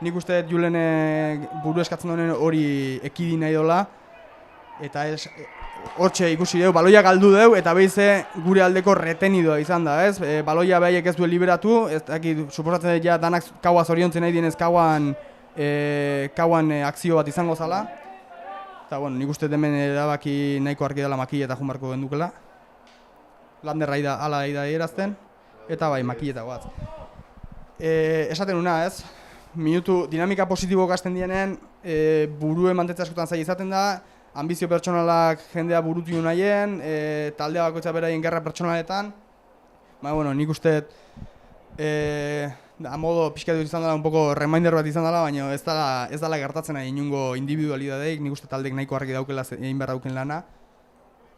Nik uste Julen buru eskatzen duen hori ekidi nahi dola eta hortxe ikusi dugu, baloia galdu dugu eta behize gure aldeko retenidoa izan da, ez? Baloia behaiek ez duen liberatu, ez dakit, suposatzen dut ja danak kaua zoriontzen nahi dienez kauan akzio bat izango zala. Eta, bueno, nik uste hemen erabaki nahiko argi dela makile eta junbarko gendukela. Landerra ala da erazten, eta bai, makile bat. Esaten una, ez? Minutu dinamika positibo gazten dienen, burue mantetza askotan zaila izaten da, ambizio pertsonalak jendea burutu nahien, taldea bakoitza beraien gerra pertsonaletan. Bueno, nik uste modo pixkatu izan dela, un poco reminder bat izan dela, baina ez dela gertatzen nahi inungo individualidadeik, nik uste taldek nahiko argi daukela egin behar dauken lana.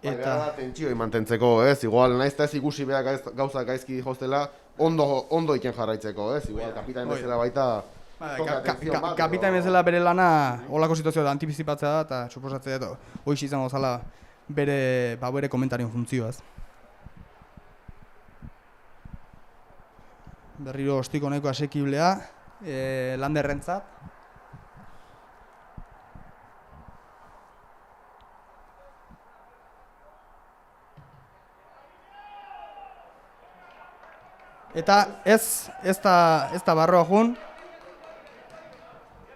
Eta tentsioi mantentzeko, ez? Igual naiz eta ez ikusi behar gauza gaizki joztela, ondo iken jarraitzeko, ez? Igual kapitain bezala baita... Kapitain bezala bere lana holako situazioa da antizipatzea da eta suposatzea dut hoiz izango zala bere komentarion funtzioaz. Berriro ostiko nahiko asekiblea, Landerrentzat. Eta ez da barroa jun,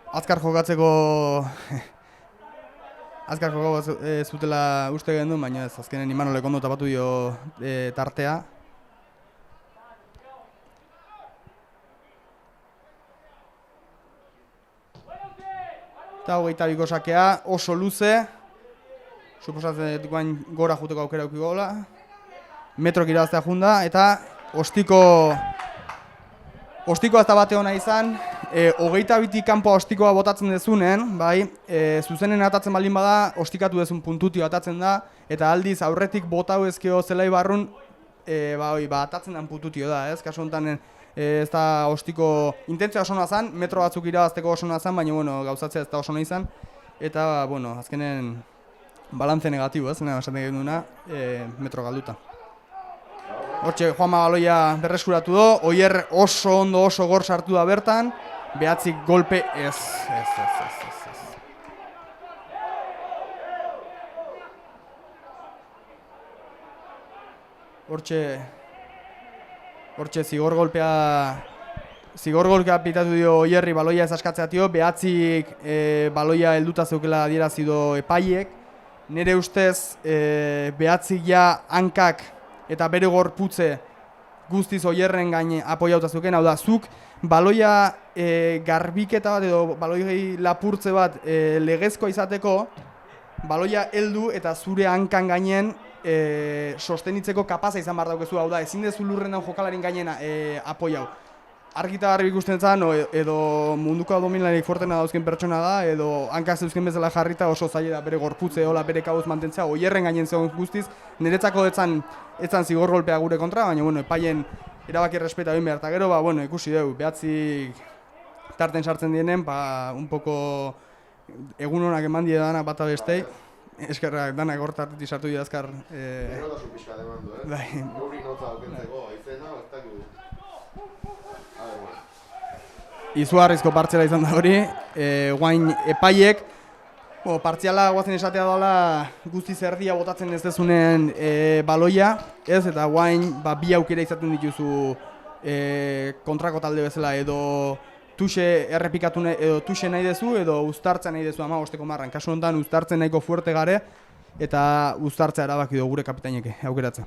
azkar jokatzeko zutela uste gendu, baina ez azkenen Imanolek ondo tapatu dio tartea. Eta 22 sakea, oso luze, suposatzen dut guain gora juteko aukera aukiko gola. Metrok irabaztea junda, eta ostikoa ez da bate hona izan, 22 kanpo ostikoa botatzen dezunen, bai, zuzenen atatzen baldin bada, ostikatu dezun puntutio atatzen da, eta aldiz aurretik botau ezkeo zelai barrun, atatzen den puntutio da, ez? Kasu honetan ez da ostiko intentzia oso ona zen, metro batzuk irabazteko oso ona zen, baina bueno, gauzatzea ez da oso ona izan, eta bueno, azkenen balantze negatibo, ez? Esaten egin duna, metro galduta. Hortxe, Juanma baloia berreskuratu do, Oier oso ondo oso gor sartu da bertan, behatzik golpe ez. Hortxe zigor golpea pitatu dio Oierri baloia ez askatzea tio, behatzik baloia helduta zeukela adierazido epaiek, nire ustez behatzik ja hankak eta bere gorputze guztiz Oierren gaine apoiauta zuken, hau da, zuk baloia garbiketa bat edo baloi lapurtze bat legezkoa izateko, baloia heldu eta zure hankan gainen sostenitzeko kapaza izan behar daukezu, hau da, ezin dezu lurren daun jokalarin gainen apoiau. Argita garbi ikusten zan, edo munduko abdominalarik fuertena dauzken pertsona da, edo hankak zeuzken bezala jarrita oso zaila da bere gorputze, hola bere kabuz mantentzea, Oierren gainen zegoen guztiz, niretzako etzan zigor golpea gure kontra, baina bueno, epaien erabaki respeta egin behar, eta gero, bueno, ikusi dugu, behatzik tarten sartzen dienen, un poco egun honak eman die dana bata bestei, eskerrak danak hor tartetik sartu dira azkar. Erotasun pixka demandu, Nuri notza aukentzeko, aizena, ez dakigu. Izugarrizko partziala izan da hori, guain epaiek, partziala guazen esatea dela guztiz erdia botatzen ez dezunen baloia, ez, eta guain bi aukera izaten dituzu kontrako talde bezala, edo tuxe errepikatu edo tuxe nahi dezu, edo uztartzea nahi dezu 15 marran. Kasu honetan uztartzen nahiko fuerte gare, eta uztartzea erabaki du gure kapitaineke aukeratzen.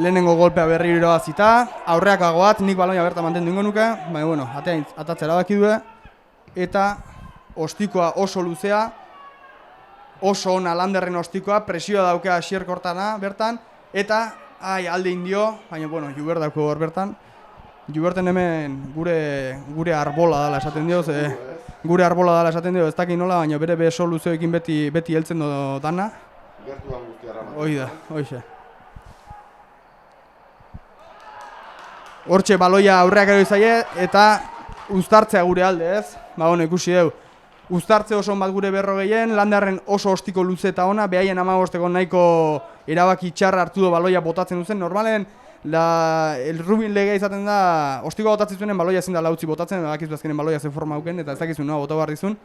Lehenengo golpea berri irabazita, aurreak agoat, nik baloia berta mantendu ingo nuke, baina bueno, atatzea erabaki du, eta ostikoa oso luzea, oso ona Landerren ostikoa, presioa daukea Asier Kortana bertan, eta alde indio, baina bueno, Jubert dauko hor bertan. Juberten hemen gure arbola dela esaten dio, gure arbola dela esaten dio, ez dakit nola, baina bere beso luzeoekin beti heltzen do dana. Gertu da guztiarra. Hoxe. Hortxe baloia aurreak ero izaie eta uztartzea gure alde, ez? Ikusi dugu. Uztartze oso bat gure berrogehien, Landerren oso ostiko luze eta ona, behaien 15 nahiko erabaki txarra hartu do baloia botatzen duzen. Normalen, el Rubin legea izaten da, ostikoa botatzen zuen, baloia ezin da lautzi botatzen, bakizu azkenen baloia ze forma auken, eta ez dakizu noa bota behar dizun.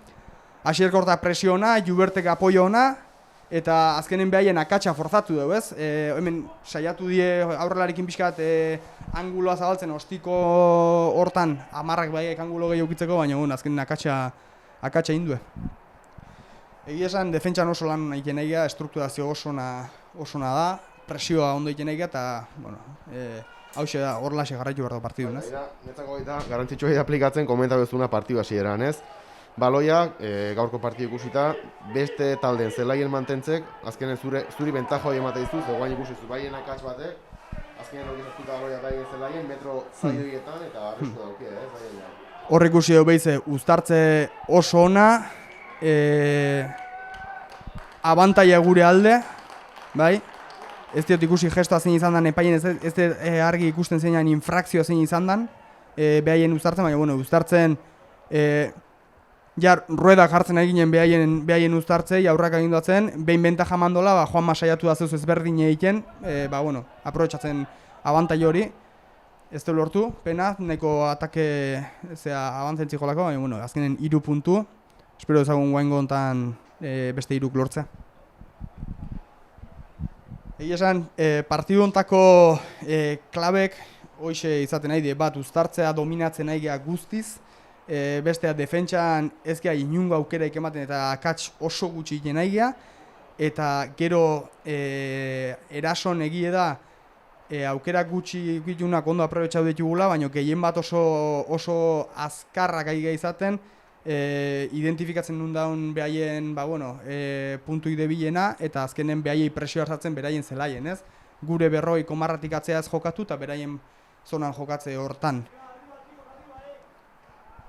Asier Korta presio ona, Jubertek apoio ona, eta azkenen behaien akatsa forzatu dugu, ez? Hemen saiatu die aurrelarikin pixkat anguloa zabaltzen ostiko hortan amarrak behaik angulo gehi ukitzeko, baina azkenen akatsa indue. Egia esan, defentsan oso lan egiten egia, estrukturazio oso ona da, presioa ondo egiten egia, eta, hauxe da, hor laxe garraitu behar da partidun, ez? Netzako gaita, garantzitsua egin aplikatzen, komenta bezuna partidu hasieran, ez? Baloiak, gaurko partidu ikusita, beste taldeen zelaien mantentzek, azkenen zuri bentajo hori ematen dizu, zegoain ikusizu baien akats batek, azkenen hori zaztuta baloiak baien zelaien, metro zaioietan eta arrisku dauke, ez? Hor ikusi dugu behize, uztartze oso ona, abantaia gure alde, bai? Ez diot ikusi gestoa zein izan den epaien, ez argi ikusten zeinan infrakzioa zein izan den, behaien uztartzen, baina uztartzen, rueda jartzen eginen behaien uztartzei, aurrak aginduatzen, behin bentaja mandola, Juanma saiatu da zeuz ezberdin egiten, aprobetxatzen abantai hori, ez du lortu, pena, nahiko atake abantzentzi jolako, baina azkenen 3 puntu, espero ezagun guaingo hontan beste 3 lortzea. Egia esan, partidu hontako klabek hoxe izaten nahi die, bat uztartzea dominatzen nahi guztiz, bestea defentsan ez geha inungo aukera ematen eta akats oso gutxi jenaigia, eta gero erason egie da aukera gutxi gitunak ondo aprobetxau ditugula, baina gehien bat oso azkarrak ari izaten, identifikatzen nun daun behaien puntuik debilena, eta azkenen behaiei presio hartatzen beraien zelaien, ez? Gure berroi komarratik atzea ez jokatu eta beraien zonan jokatze hortan.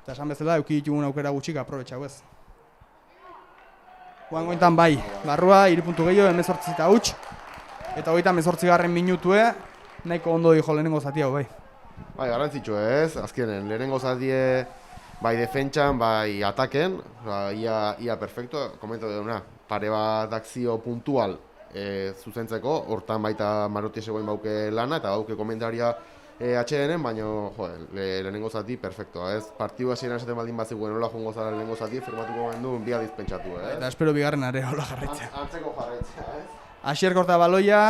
Eta esan bezala, euki ditugun aukera gutxik aprobetxau ez. Gointan bai, barrua, 3 puntu gehiago, 18 eta huts, eta 18. minutue, nahiko ondo dijo lehenengo zati hau bai. Bai, garantzitsu ez, azkenen, lehenengo zatie bai defentsan, bai ataken, ia perfecto, komento duguna, pare bat akzio puntual zuzentzeko, hortan baita Marotia zegoen bauke lana, eta bauke komentaria atxedenen, baina lehenengo zati perfectoa, ez? Partidu hasieran esaten baldin bat ziguen hola joango zara lehenengo zati, firmatuko gendu bi adiz pentsatu, ez? Eta espero bigarren are hola jarraitzea. Antzeko jarraitzea, ez? Asier korta baloia,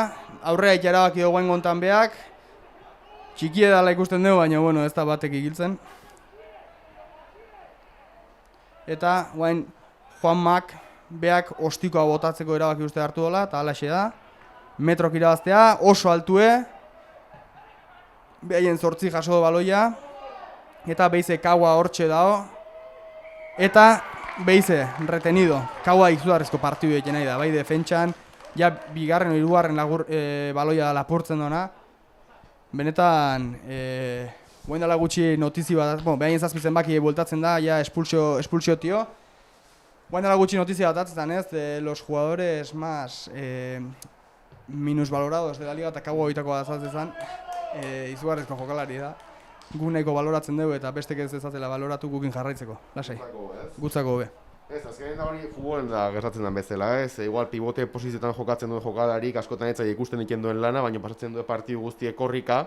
aurrea itxarabaki dagoen gontan beak, txikie dala ikusten dugu, baina ez da batek igiltzen. Eta guain Juan Mak beak ostikoa botatzeko erabaki uste hartu dola, eta alaxe da. Metrok irabaztea, oso altue, behaien 8 jaso baloia, eta beize kaua hortxe dao, eta beize retenido, kaua izugarrizko partidu egin nahi da, bai defentsan, ja bigarren o hirugarren baloia lapurtzen dona, benetan, guen dela gutxi notizi bat, behaien 7 zenbaki bueltatzen da, ja expulsio tio, guen dela gutxi notizi bat atzetan ez, de los jugadores más minusvalorados de la liga, eta kaua oitako azatzen izugarrizko jokalari da. Gu nahiko baloratzen dugu eta bestek ez dezatela baloratu gukin jarraitzeko. Lasai. Gutzako be. Ez, azkenean da hori futbolen da gertatzen den bezala, ez? Igual pivote posizioetan jokatzen duen jokalarik askotan etzai ikusten iken duen lana, baina pasatzen duen partidu guztiek korrika,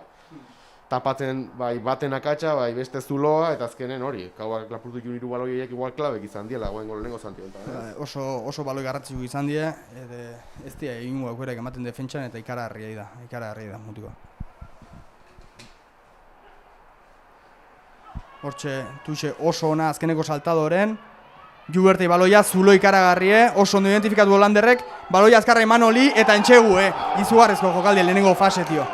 tapatzen bai baten akatsa, bai beste zuloa, eta azkenen hori, kauak lapurtu ikun 3 baloiek igual klabek izan diela, goengo lehenengo zanti honetan. Oso baloi garrantzitsuk izan die, ez dira egingo aukerak ematen defentsan eta ikaragarria da mutiko. Hortxe, tuxe oso ona azkeneko saltadoren, Jubertei baloia zulo ikaragarrie, oso ondo identifikatu Holanderrek, baloia azkarra eman oli eta entxegu, izugarrizko jokaldi lehenengo fase, tio.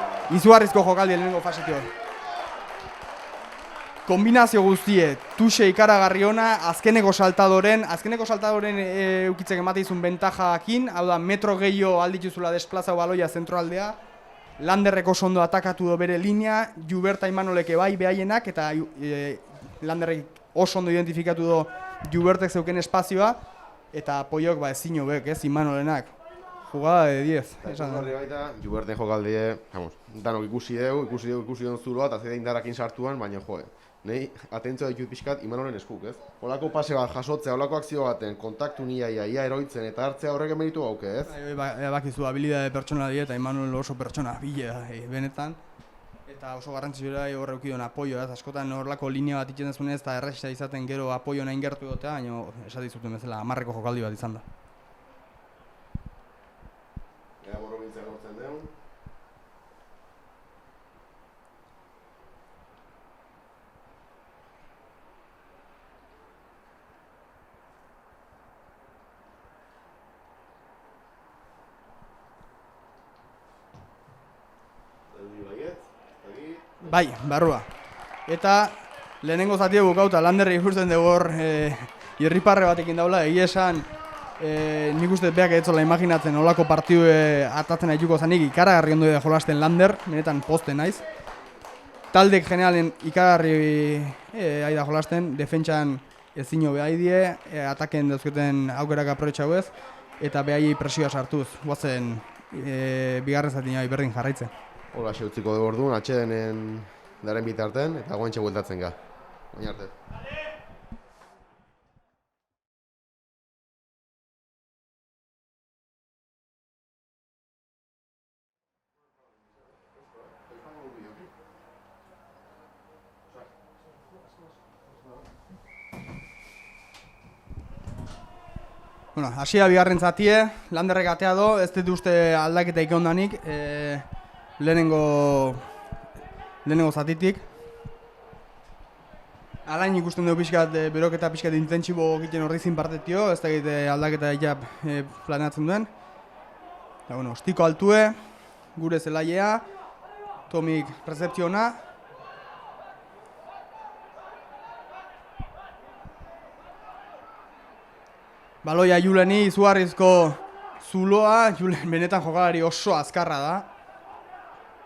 Kombinazio guztie, tuxe ikaragarri ona, azkeneko saltadoren eukitzek emate izun bentajakin, hau da, metro gehiago aldituzula desplazau baloia zentroaldea, Landerrek oso ondo atakatu do bere linea, Juberta Imanoleke bai behaienak, eta Landerrek oso ondo identifikatu do Jubertek zeuken espazioa, eta apoiok ezin hobek, Imanolenak. Jugada de 10. Baita, Juberten jokaldie, danok ikusi duen zuloa, eta zede indarakin sartuan, baina nahi atentzioa ditut pixkat Imanolen eskuk, ez? Holako pase bat jasotzea, holako akzio baten, kontaktu ia eroitzen eta hartzea horrek emeritu gauke, ez? Bakizu, habilidade pertsona die eta Imanol oso pertsona bile da, benetan. Eta oso garrantzitsua horre ukidon apoio, ez? Askotan horrelako linea bat itxen dezunez eta errexita izaten gero apoio nahi ingertu dotea, baina esatizuten bezala 10 jokaldi bat izan da. Ea borro bintzen gortzen den. Bai, barrua. Eta lehenengo zatia bukauta Landerri ikusten dugu hor irriparre batekin daula, egia esan nik uste beak etzola imaginatzen olako partidu atatzen aituko zanik ikaragarri ondo da jolasten Lander, benetan poste naiz. Taldek generalen ikaragarri aida jolasten, defentsan ezin hobe haidie, ataken dauzketen aukerak aprobetxau ez, eta behaiei presioa sartuz, guazen bigarren zatina berdin jarraitzen. Hola, utziko dugu orduan, atxedenen daren bitarten, eta guantxe bueltatzen ga. Baina arte. Bueno, hasia bigarren zatie, Landerrek atea do, ez dut uste aldaketa ikondanik, lehenengo zatitik. Alain ikusten dugu pixkat, beroketa pixkat intentsibo egiten horri zin partetio, ez da aldaketa ja planeatzen duen. Eta, bueno, ostiko altue, gure zelaiea, Tomik rezepziona. Baloia Juleni, izugarrizko zuloa, Julen benetan jokalari oso azkarra da.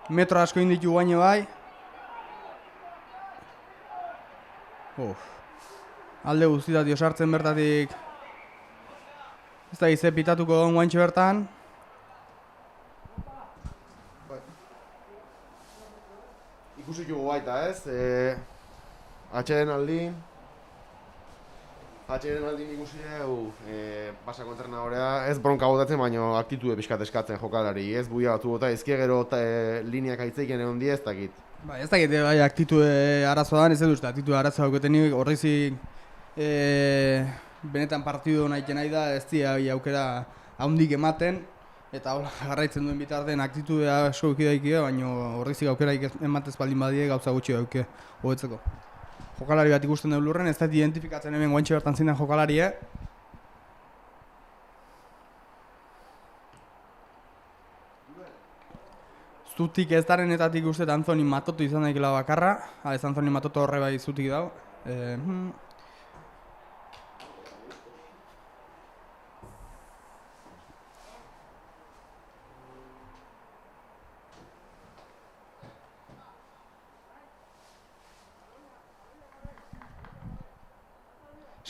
Metro asko inditu baino bai. Alde guztitatio sartzen bertatik. Ez da ize pitatuko egon guaintxe bertan. Ikusi jugu baita ez, atxeden aldin ikusi dugu basako entrenadorea, ez bronka botatzen, baina aktitude pixkat eskatzen jokalari, ez buia batu bota, ezkia gero lineak aitzeiken egon die ez dakit. Ez dakit, bai, aktitude arazoa da, ez dut, aktitude arazoa dauketenik, horrezik benetan partidu nahi nahi da, ez di aukera haundik ematen, eta hola jarraitzen duen bitartean aktitudea asko euki daikide, baina horrezik aukera ematez baldin badie gauza gutxi dauke hobetzeko. Jokalari bat ikusten dugu lurren, ez da identifikatzen hemen guaintxe bertan zinden jokalari, Zutik ez darenetatik uste Anthony Matoto izan daikela bakarra, ez Anthony Matoto horre bai zutik dago.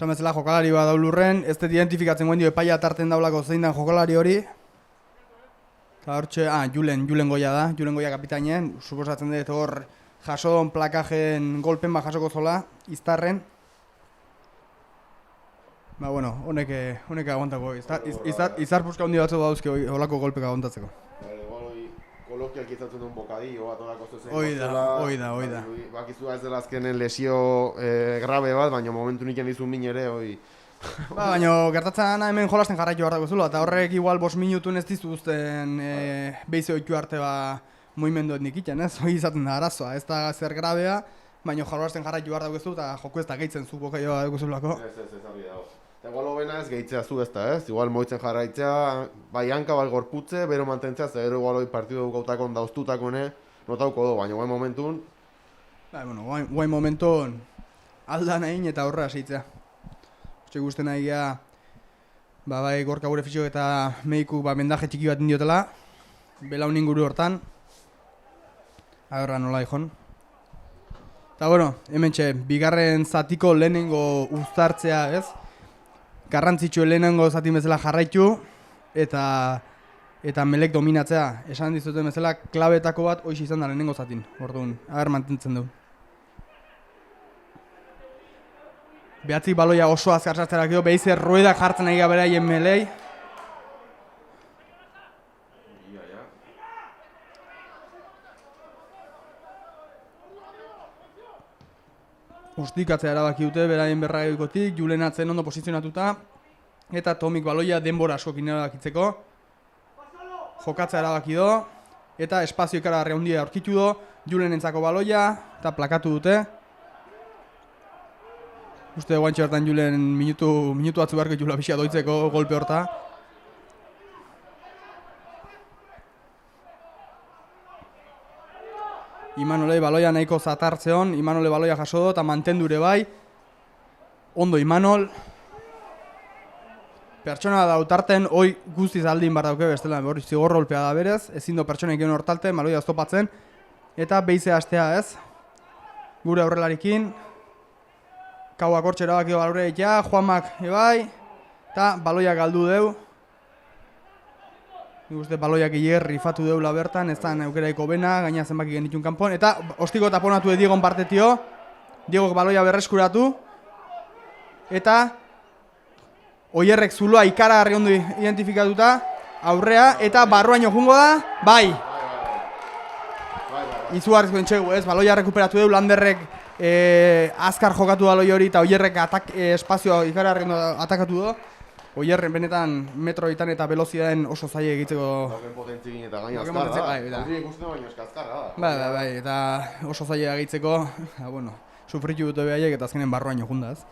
Esan bezala jokalari bat daulurren, ez dut identifikatzen guen dio epaia tarten daulako zein den jokalari hori. Eta hortxe, Julen Goia da, Julen Goia kapitainen, suposatzen dut hor jasodon plakajen golpen bat jasoko zola, iztarren. Ba, bueno, honek aguantako, izarpuska hundi batzu dauzke holako golpeka aguantatzeko. Kolokiak izatzen duen bokadillo bat horako zezen. Hoi da. Bakizua ez dela azkenen lesio grabe bat, baina momentu nik endizun min ere, baina gertatzen hemen jolasten jarraitu hartako zula, eta horrek igual 5 minutun ez dizuzten behize oitu arte mugimenduet nikiten, ez? Hoi izaten da arazoa, ez da zer grabea, baina jolasten jarraitu hartako zu, eta joko ez da gehitzen zu bokaio bat zulako. Ez, hori dago. Eta igual hobena ez gehitzea zu ez da, ez? Igual moitzen jarraitzea, bai hanka, bai gorputze, bero mantentzea, zer igual hoi partidu gautakon dauztutakone, notauko do, baina guain momentun... Guain momentun aldan egin eta horra hasitzea. Hortxe guztien nahi geha, bai gorka gure fisio eta medikuk bendaje txiki bat indiotela, belaunin guru hortan. Agarra nola ikon. Eta hemen bigarren zatiko lehenengo uztartzea, ez? Garrantzitsue lehenengo zati bezala jarraitu eta melek dominatzea. Esan dizuten bezala klabetako bat hoiz izan da lehenengo zatin. Orduan, mantentzen du. Behatzik baloia oso azkar sartzerak edo, behiz ruedak jartzen nahi gaberaien melei. Ustikatzea erabaki dute beraien berragoikotik, Julen atzen ondo posizionatuta, eta Tomik baloia denbora askokin erabakitzeko. Jokatzea erabaki do, eta espazio ikaragarria handia aurkitu do, Julen entzako baloia, eta plakatu dute. Uste guantxe bertan Julen minutu atzu beharko jula pixia doitzeko golpe horta. Imanolei baloia nahiko zatartzeon, Imanole baloia jaso do eta mantendure bai. Ondo Imanol. Pertsona dautarten hoi guztiz aldin bar dauke bestela, hori zigor rolpea da berez, ezin do pertsonek egon hortalten, baloia oztopatzen. Eta behize hastea ez. Gure aurrelarikin. Kauak hortxe erabakio balore egitea, Juanmak ebai. Eta baloia galdu deu. Nik uste baloiak hiler rifatu deula bertan, ez da aukeraiko bena, gaina zenbaki genitun kanpon. Eta ostiko taponatu Diegon partetio. Diego baloia berreskuratu. Eta Oierrek zuloa ikaragarri ondo identifikatuta. Aurrea eta barruaino jungo da. Bai! Izugarrizko entxegu ez, baloia rekuperatu deu, Landerrek azkar jokatu baloi hori eta Oierrek espazioa ikaragarri ondo atakatu du. Oierren benetan metroitan eta velozidaden oso zaila egitzeko... Dauken potentzikin eta gaina azkarra da. Hautik ikusten baino azkarra da. Bai, eta oso zaila egitzeko. sufritu dute behaiek eta azkenen barruaino junda, ez?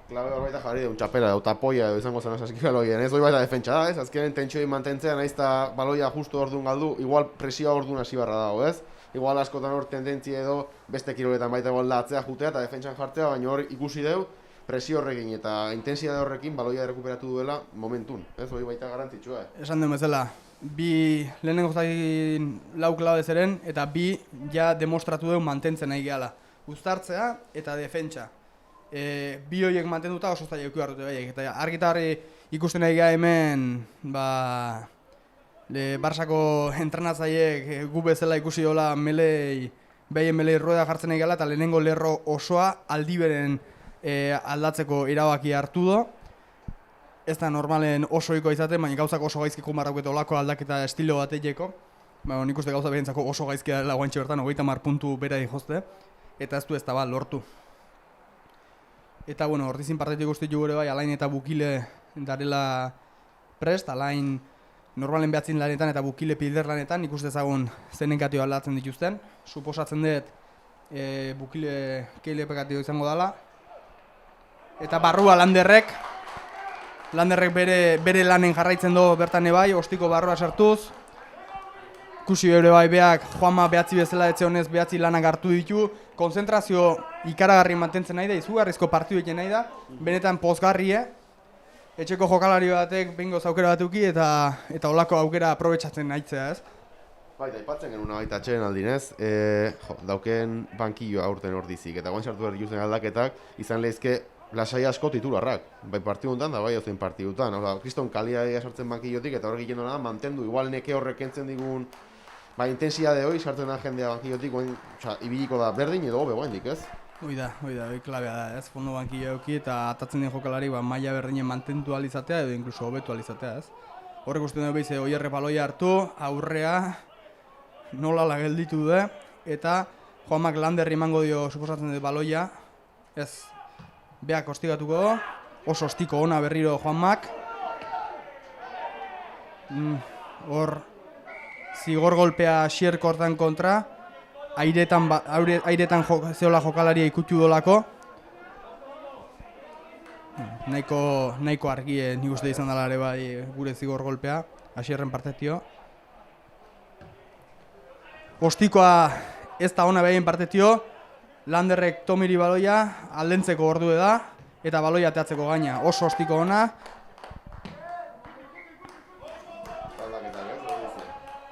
Klabe hor baita jarri, un txapela edo tapoia edo izango zen saskibaloien, ez? Hoi baita defentsa da, ez? Azkenen tentsioi mantentzea, nahiz eta baloia justu orduan galdu, igual presioa orduan hasi barra dago, ez? Igual askotan hor tendentzia edo beste kiroletan baita igual da atzea jutea eta defentsan jartzea, baina hor ikusi deu presio horrekin eta intensitate horrekin baloia errekuperatu duela momentun, ez? Hoi baita garrantzitsua, Esan den bezala, bi lehenengo zaitin lau klabe zeren eta bi ja demostratu deu mantentzen nahi gehala. Uztartzea eta defentsa. Bi horiek mantenduta oso zaila euki hartute baiek. Eta argitarri ikusten nahi geha hemen, Barsako entrenatzaileek gu bezala ikusi dola behien melei rueda jartzen nahi gehala eta lehenengo lerro osoa aldiberen aldatzeko erabaki hartu do. Ez da normalen oso ohikoa izaten, baina gauzak oso gaizkiko marrauketa olako aldaketa estilo bateieko. Nik uste gauza behintzako oso gaizkia dela guantxe bertan, 30 puntu bera dijozte, eta ez du ez da lortu. Eta, ortizin partetik guztitu gure bai, Alain eta Bukile darela prest, Alain normalen behatzin lanetan eta Bukile pilder lanetan, nik uste ezagun zenekatioa aldatzen dituzten. Suposatzen dut Bukile keile pekatio izango dela. Eta barrua Landerrek bere lanen jarraitzen du bertan ebai, ostiko barrua sartuz. Ikusi bere bai beak Juanma behatzi bezala etxe honez behatzi lanak hartu ditu. Konzentrazio ikaragarri mantentzen nahi da, izugarrizko partidu egin nahi da. Benetan pozgarrie. Etxeko jokalari batek bengoz aukera bat uki eta olako aukera aprobetxatzen nahitzea, ez? Baita, aipatzen genuna baita atxeren aldin, ez? Dauken bankilloa aurten ordizik, eta guain sartu behar dituzten aldaketak izan lehizke lasai asko titularrak, bai partiduntan da bai ozein partidutan. Kriston kalitatea sartzen bankillotik eta hor egiten da mantendu, igual neke horrek entzen digun intensitate hori sartzen da jendea bankillotik, ibiliko da berdin edo hobe guaindik, ez? Hoi da, klabea da, ez? Fondo bankillo euki eta atatzen den jokalari maila berdinen mantentu alizatea edo inkluso hobetu alizatea, ez? Horrek uste dugu behize, oierre baloia hartu, aurrea, nola gelditu du, eta Juanmak Landerri emango dio suposatzen dut baloia, ez? Beak ostigatuko, oso ostiko ona berriro Juanmak. Hor, zigor golpea Xierko hortan kontra, airetan zeola jokalaria ikutu dolako. Nahiko argie nik uste izan dela ere bai gure zigor golpea, Xierren partetio. Ostikoa ez da ona behien partetio, Landerrek Tomiri baloia aldentzeko ordu da eta baloia teatzeko gaina. Oso ostiko ona.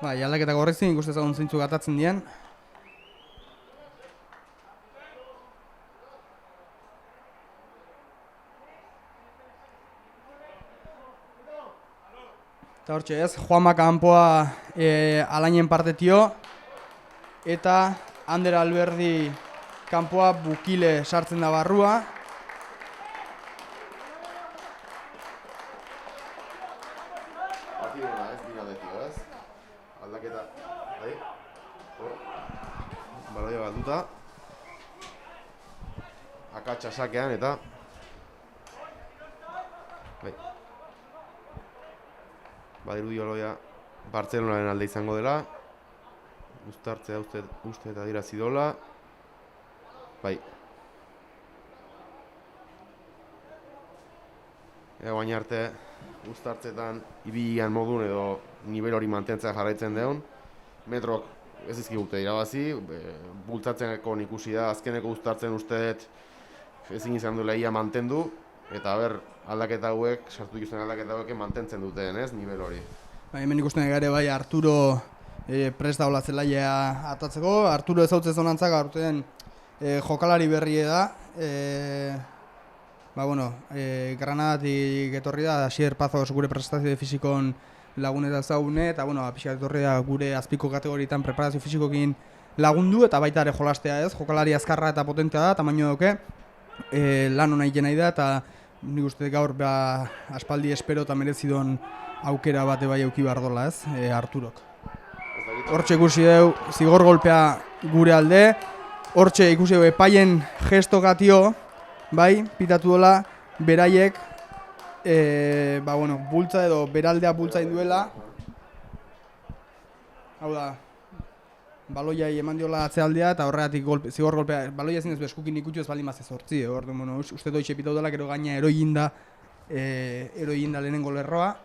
Bai, aldaketak horrezin ikuste ezagun zeintzuk atatzen dien. Eta hortxe ez, Juanma kanpoa Alainen partetio eta Ander Alberdi kanpoa Bukile sartzen da barrua. Partiduna ez, dinadetio ez. Aldaketa, bai. Baloia galduta. Akatsa sakean eta bai. Badirudi baloia Bartzelonaren alde izango dela. Uztartzea uste eta dira zidola. Bai. Baina arte uztartzetan ibilian modun edo nivel hori mantentzea jarraitzen deun. Metrok ez izkigute irabazi, bultzatzeneko ikusi da, azkeneko uztartzen usteet ezin izan duela ia mantendu, eta aldaketa hauek, sartu ikusten aldaketa hauek mantentzen duten, ez, nivel hori. Hemen ikusten gare bai Arturo prest daula zelaia atatzeko. Arturo ezautze zonantzak aurten jokalari berrie da. Granadatik etorri da, Asier Pazos gure prestazio fisikon laguneta zaune, eta pixka etorri da gure azpiko kategorietan preparazio fisikokin lagundu, eta baita ere jolastea ez, jokalari azkarra eta potentea da, tamaino duke, lan hona nahi da, eta nik uste gaur aspaldi espero eta merezidon aukera bate bai euki behar dola ez, Arturok. Hortxe ikusi dugu zigor golpea gure alde, hortxe ikusi dugu epaien gestokatio, bai, pitatu dola, beraiek, bultza edo beraldea bultza induela. Hau da, baloiai eman diola atzealdea eta horregatik zigor golpea, baloia ezin ez eskukin ikutu ez baldin mazez hortzi, bueno, uste doi txepitau dela, gero gaina eroiginda lehenengo lerroa.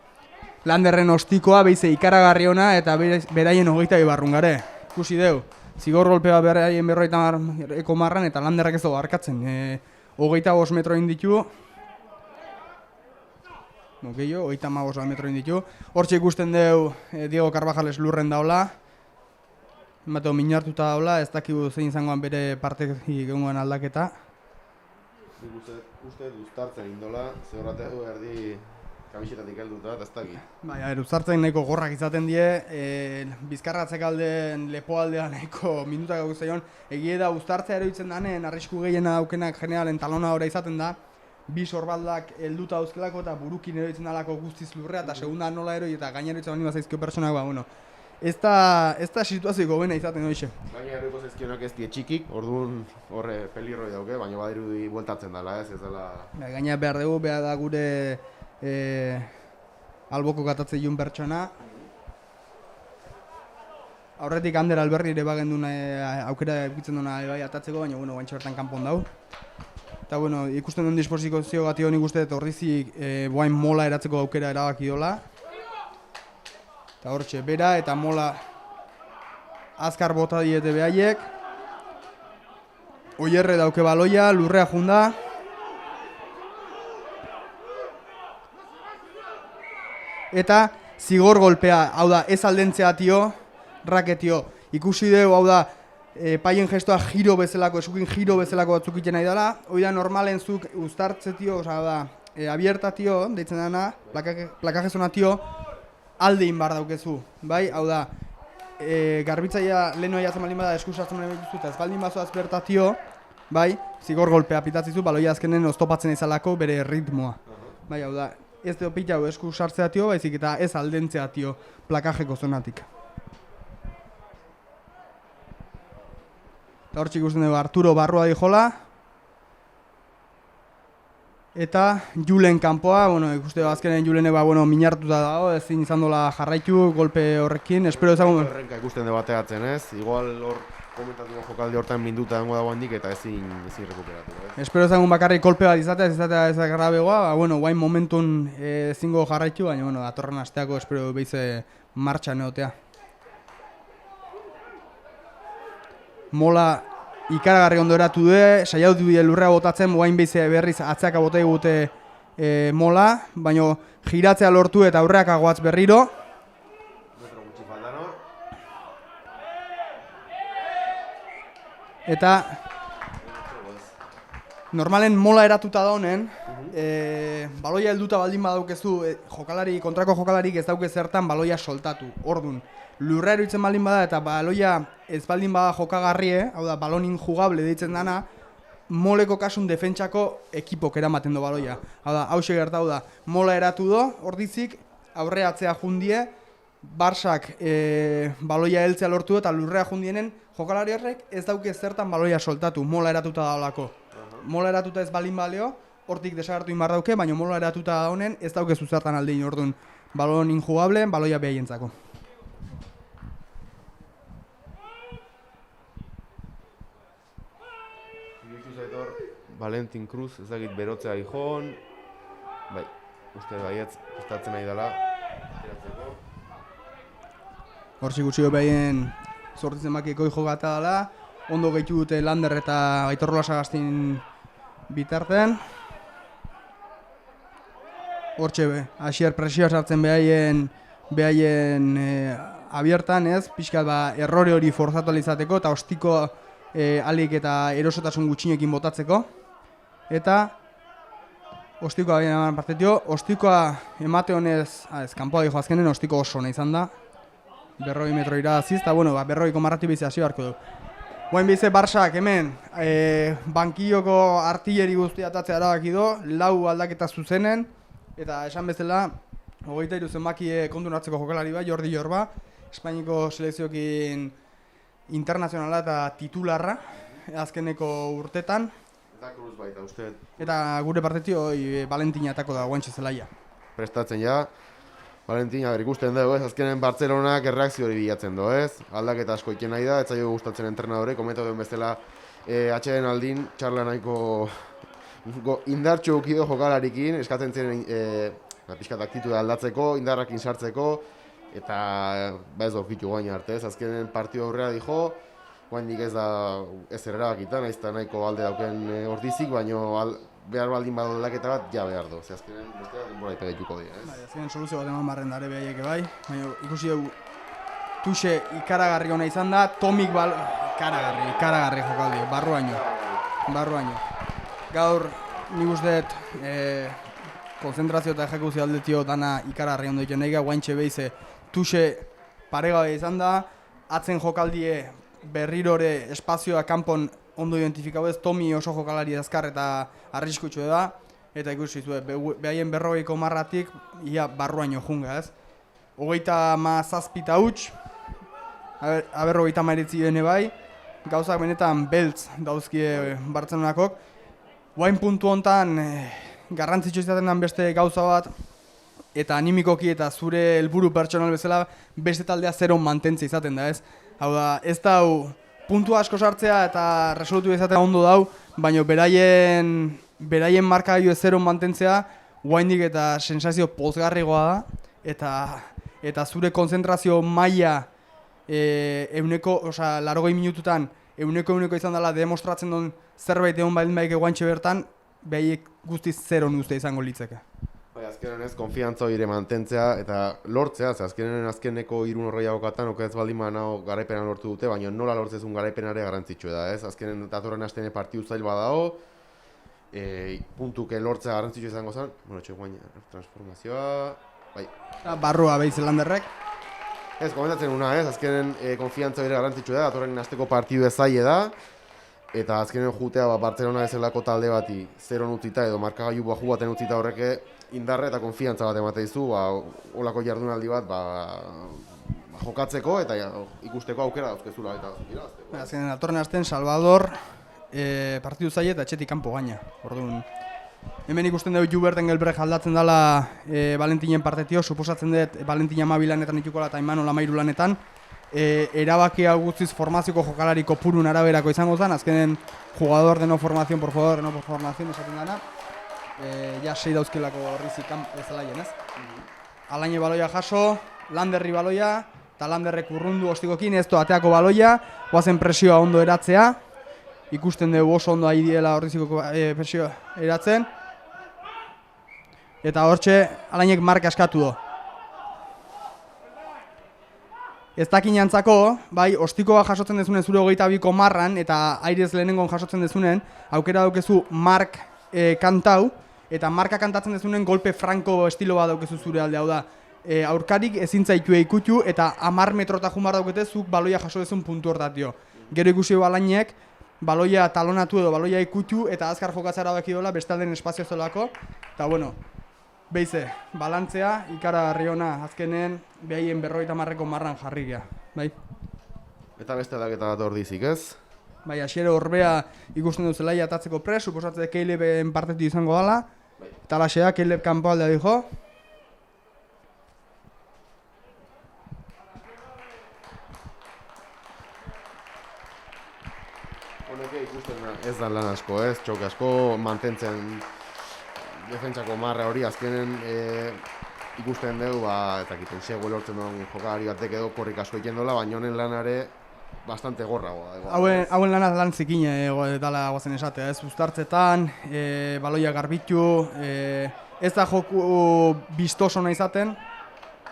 Landerren ostikoa beize ikaragarri ona eta beraien 22 barrungare. Ikusi deu, zigor golpea beraien 50 marran eta Landerrak ez dago harkatzen. 25 metro inditu. No, gehiago, 35 metro inditu. Hortxe ikusten deu Diego Carvajales lurren daula. Emateo minartuta daula, ez dakigu zein izangoan bere partetik egongoan aldaketa. Uste uztartzen indola, ze horretegu erdi kamisetatik helduta, eta ez dakit. Bai, uztartzen nahiko gorrak izaten die, bizkarratzek aldean, lepoaldean nahiko minutak guztaion. Egie da uztartzea eroitzen danen, arrisku gehiena daukenak generalen talona ora izaten da. Bi sorbaldak helduta dauzkelako eta burukin eroitzen dalako guztiz lurrea eta segunda nola eroi eta gaina eroitzen baldin bazaizkio pertsonak, bueno. Ez da situazioiko bena izaten hoxe. Gaina eroiko zaizkionak ez die txikik, orduan horre pelirroi dauke, baina badirudi bueltatzen dela, ez dela... Gaina behar dugu, behar da gure alboko katatze jun pertsona. Aurretik Ander Alberdi ere bagendun aukera egitzen duna bai atatzeko, baina guantxe bertan kanpon dau. Eta ikusten duen disposizio gati honi guzti eta horrizik boain mola eratzeko aukera erabaki dola. Eta hortxe, bera eta mola azkar bota diete behaiek. Oierre dauke baloia, lurrea junda. Eta zigor golpea, hau da, ez aldentzea tio, raketio. Ikusi dugu, hau da, paien gestoa giro bezalako, esukin giro bezalako batzuk iten nahi dela. Hoi da, normalen zuk uztartzetio, oza, da, abiertatio, deitzen dena, plakajezonatio, aldein bar daukezu, bai? Hau da, garbitzaia lehenoa jatzen baldin bada eskusartzen baldin duzu eta ez baldin bazoaz bertatio, bai? Zigor golpea pitatzizu, baloia azkenen oztopatzen izalako bere ritmoa. Bai, hau da, ez deo pitau eskusartzea tio, baizik eta ez aldentzea tio plakajeko zonatik. Eta hortzik ikusten dugu Arturo Barrua dijola. Eta Julen kanpoa, ikuste azkenen Julenek minartuta dago, ezin izan dola jarraitu golpe horrekin, espero ezagun... Errenka ikusten de bateatzen ez, igual hor komentatuko jokaldi hortan minduta dengo dago handik eta ezin rekuperatu. Espero ezagun bakarrik kolpe bat izatea ez grabegoa, guain momentun ezingo jarraitu, baina datorren asteako espero behize martxan egotea. Mola ikaragarri ondo eratu du, saiatu du lurrea botatzen, guain behize berriz atzeaka bota egute mola, baina giratzea lortu eta aurreak agoatz berriro. Metro gutxi faltan hor. Eta normalen mola eratuta da honen, baloia helduta baldin badaukezu, kontrako jokalarik ez dauke zertan baloia soltatu, ordun. Lurra eroitzen baldin bada eta baloia ez baldin bada jokagarrie, hau da, balon injugable deitzen dana, moleko kasun defentsako ekipok eramaten do baloia. Hau da, hause gertau da, mola eratu do, ordizik, aurreatzea jundie, Barsak baloia heltzea lortu eta lurrea jundienen jokalari horrek ez dauke zertan baloia soltatu, mola eratuta daolako. Mola eratuta ez balin baleo, hortik desagertu inbar dauke, baina mola eratuta da honen ez dauke zuzertan aldein orduan. Balon injugable, baloia behaientzako. Valentin Cruz, ez dakit berotzea Gijon, bai, uste baietz, estatzen nahi dela. Hortzik gutxi behien zortitzen bakiko jogata dela, ondo gehitu dute Lander eta Aitor Olasagastin bitarten. Hortxe hasier presioa sartzen behaien abiertan ez, pixkat errore hori forzatu izateko eta ostiko alik eta erosotasun gutxinekin botatzeko. Eta ostikoa baina partetio, ostikoa emate honez, kanpoa dijo azkenen, ostiko oso nahi izan da. 40 metro iraziz, eta 40ko marrati bizi hasi beharko du. Guen bize Barsak hemen, bankilloko artilleri guztia atatzea erabaki do, 4 aldaketa zuzenen, eta esan bezala, 23 zenbaki kontun hartzeko jokalari bai, Jordi Jorba, Espainiko selekzioekin internazionala eta titularra, azkeneko urtetan. Eta Cruz baita, uste. Eta gure partetio Valentina atako da guantxe zelaia. Prestatzen ja. Valentin, ikusten dugu, ez? Azkenen Bartzelonak erreakzio hori bilatzen du, ez? Aldaketa asko iken nahi da, ez zaio gustatzen entrenadore, komentatu duen bezala atxeden aldin, txarla nahiko indartxo ukido jokalarikin, eskatzen zen pixkat aktitude aldatzeko, indarrakin sartzeko, eta ez dorkitu guain arte, ez? Azkenen partio aurrera dijo, guainik ez da ez erabakita, nahiz eta nahiko alde dauken ordizik, baina behar baldin badu aldaketa bat, ja behar du. Ze azkenen bestea denbora ipegetuko dira, ez? Azkenen soluzio bat eman barren dare behaieke bai, baina ikusi dugu Tuxe ikaragarri hona izan da, Tomik ikaragarri jokaldi, barruaino. Gaur, nik usteet, konzentrazio eta ejekuzio aldetio dana ikaragarri ondo egiten daika, guaintxe behize Tuxe paregabe izan da, atzen jokaldie berrirore espazioa kanpon ondo identifikau ez, Tomi oso jokalari azkar eta arriskutsu da, eta ikusi zuen, behaien 40 marratik, ia barruaino junga ez. 37 huts, aber 39 bene bai, gauzak benetan beltz dauzkie Bartzelonakok. Guain puntu hontan garrantzitsu izaten den beste gauza bat, eta animikoki eta zure helburu pertsonal bezala beste taldea zero mantentzea izaten da ez. Hau da, ez dau puntua asko sartzea eta resolutu izatea ondo dau, baina beraien markagailu zero mantentzea guaindik eta sensazio pozgarrigoa da, eta zure konzentrazio maila larogei minututan euneko izan dela demostratzen duen zerbait egon baldin baik guaintxe bertan, behaiek guztiz zero nuzte izango litzeke. Azkenen ez, konfiantza hori mantentzea eta lortzea, azkeneko 3 norreiagokatan okez baldin manao garaipenan lortu dute, baina nola lortzezun garaipenare garrantzitsua da, ez? Azkenen datorren astene partiu zail badao, puntuke lortzea garrantzitsua izango zen, txeguain transformazioa, bai. Barrua behiz Landerrek. Ez, komentatzen una, ez? Azkenen konfiantza hori garrantzitsua da, datorren asteko partiu zaile da, eta azkenen jutea Bartzelona ezelako talde bati 0 utzita edo markagailu baju baten utzita horreke indarra eta konfiantza bat ematen dizu, olako jardunaldi bat jokatzeko eta ikusteko aukera dauzkezula eta irabazteko. Azkenen datorren astean Salvador partidu zaile eta etxetik kanpo gaina. Orduan, hemen ikusten dugu Juberten Gelbrek aldatzen dela Valentinen partetio, suposatzen dut Valentin 12 lanetan itukola eta Imanol 13 lanetan. Erabaki hau guztiz formazioko jokalari kopurun araberako izango zen, azkenen jugador de no formación por jugador de no por formación esaten dana. Ja 6 dauzkelako rizik zelaien, ez? Alaine baloia jaso, Landerri baloia, eta Landerrek urrundu ostikokin, ez ateako baloia, guazen presioa ondo eratzea, ikusten dugu oso ondo ari diela horriziko presioa eratzen, eta hortxe Alainek marka askatu do. Ez dakin jantzako, bai, ostikoa jasotzen dezunen zure 22ko marran, eta airez lehenengon jasotzen dezunen, aukera daukezu mark kantau, eta marka kantatzen dezunen golpe franko estilo bat daukezu zure alde, hau da, aurkarik ezin zaitu ikutu eta 10 metrota jumar daukete zuk baloia jaso dezun puntu hortatio. Gero ikusi Alainek, baloia talonatu edo baloia ikutu eta azkar jokatzera baki dola beste alden espazio zelako, eta bueno, behize, balantzea, ikaragarri ona, azkenen behaien 50ko marran jarrikia, bai? Eta beste aldaketa bat ordizik, ez? Bai, Asiero Orbea ikusten dut zelaia atatzeko pres, suposatzen Caleben partetu izango dela, eta alaxea, Caleb kanpo aldea dijo. Honeke ikusten ez da lan asko, ez? Txoke asko mantentzen defentsako marra hori, azkenen ikusten dugu, eta egiten sego lortzen duen jokalari batek edo korrik asko egiten dola, baina honen lanare bastante gorragoa. Hauen lanaz lan zikine dala guazen esatea, ez uztartzetan, baloia garbitu, ez da joku bistosona izaten,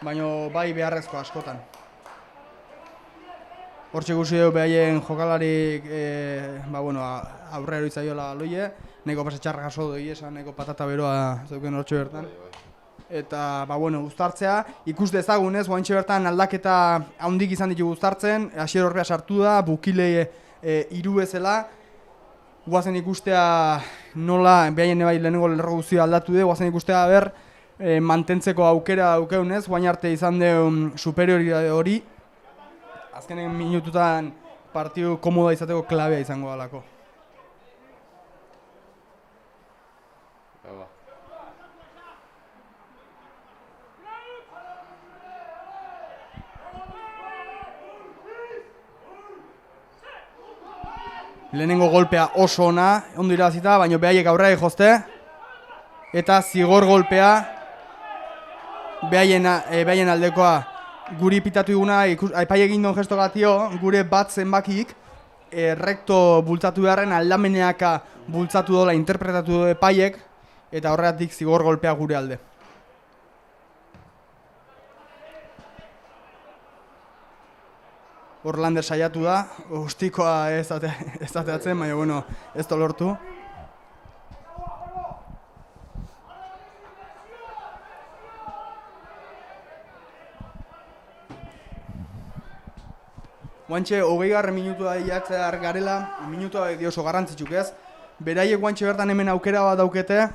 baina bai beharrezko askotan. Hortxe guzi dugu behaien jokalarik aurrero izaiola loie, neko pasetxarra jaso doi esan, neko patata beroa zeuken hortxe bertan. Eta, uztartzea, ikus dezagunez, guaintxe bertan aldaketa handik izan ditu uztartzen, Asier Orbea sartu da, Bukile hiru bezala, guazen ikustea nola, behaien bai lehenengo lerro guztia aldatu du, guazen ikustea mantentzeko aukera daukeunez, guain arte izan deun superioritate hori, azkenen minututan partiu komoda izateko klabea izango dalako. Lehenengo golpea oso ona, ondo irabazita, baina behaiek aurrera jozte. Eta zigor golpea, behaien aldekoa guri pitatu diguna, aipai egin don gesto gatio, gure bat zenbakik, rekto bultzatu beharren aldameneaka bultzatu dola, interpretatu do epaiek, eta horregatik zigor golpea gure alde. Orlander saiatu da, ostikoa ez ateatzen, baina bueno, ez da lortu. Guantxe, 20. minutua jatzea garela, minutua oso garrantzitsuk ez. Beraiek guantxe bertan hemen aukera bat daukete,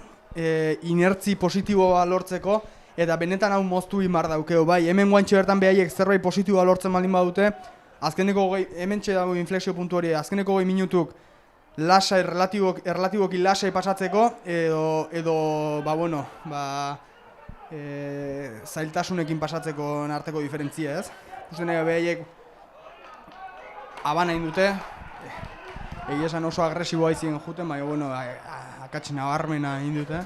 inertzi positiboa lortzeko, eta benetan hau moztu imar daukeo, bai. Hemen guantxe bertan beraiek zerbait positiboa lortzen baldin badute, azkeneko hemen dago inflexio puntu hori, azkeneko 20 minutuk lasai, relatiboki lasai pasatzeko, edo zailtasunekin pasatzeko arteko diferentzia ez. Uste nahi beraiek abana indute, egia esan oso agresiboa izien juten, baina bueno, akatsi nabarmena indute.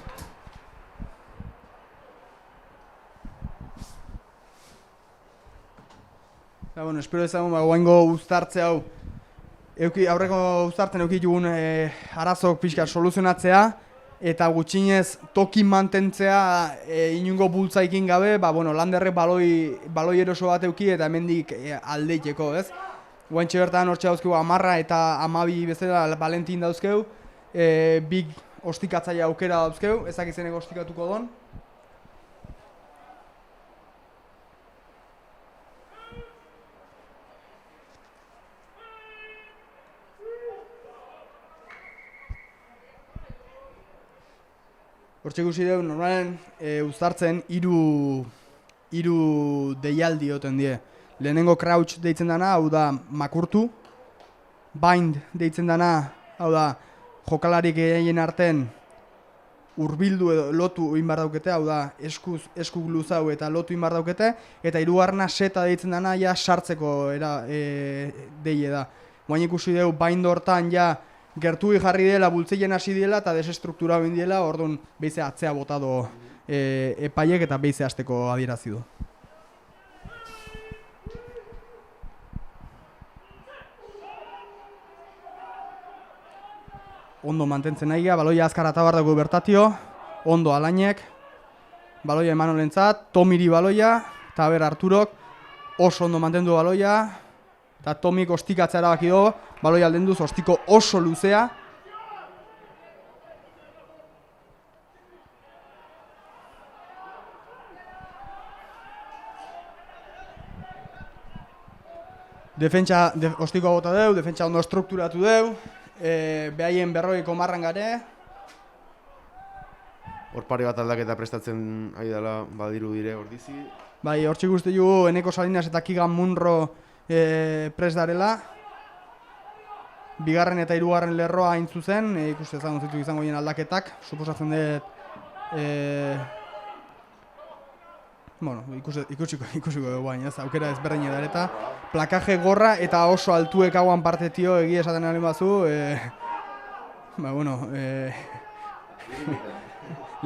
Eta bueno, espero ezagun guaingo uztartze hau, aurreko uztartzen eukitugun arazok pixka soluzionatzea, eta gutxinez toki mantentzea inungo bultzaikin gabe, Landerrek baloi eroso bat euki eta hemendik aldeiteko, ez? Guantxe bertan hortxe dauzkegu 10 eta 12 bezala Valentin dauzkegu, big ostikatzaile aukera dauzkegu, ezak izenek ostikatuko don. Hortxe ikusi dugu, normalen uztartzen hiru deialdi oten die. Lehenengo crouch deitzen dana, hau da makurtu. Bind deitzen dana, hau da jokalarik egin arten hurbildu edo lotu egin behar daukete, hau da esku luzau eta lotu egin behar daukete. Eta hirugarrena seta deitzen dana, ja sartzeko deie da. Guain ikusi dugu, bind hortan ja gertu jarri dela, bultzeien hasi dela eta desestruktura egin dela, orduan behize atzea botado epaiek eta behize hasteko adierazi du. Ondo mantentzen nahi, baloia azkar atabar dugu bertatio, ondo alainek, baloia Emanolentzat, Tomiri baloia, eta ber Arturok oso ondo mantendu baloia, eta Tomik ostikatzea erabaki du, baloia alden duz, ostiko oso luzea. Defentsa ostikoa bota deu, defentsa ondo strukturatu deu, behaien 40 marran gare. Hor pare bat aldaketa prestatzen ari dela badiru dire ordizi. Bai, hortxe guzti jugu Eneko Salinas eta Kigan Munro prest darela. Bigarren eta hirugarren lerroa hain zuzen, ikuste ezagun zitu izango gien aldaketak. Suposatzen dut, ikusiko dugu baina, aukera ezberdin edareta. Plakaje gorra eta oso altuek hauan partetio egia esaten ari bazu,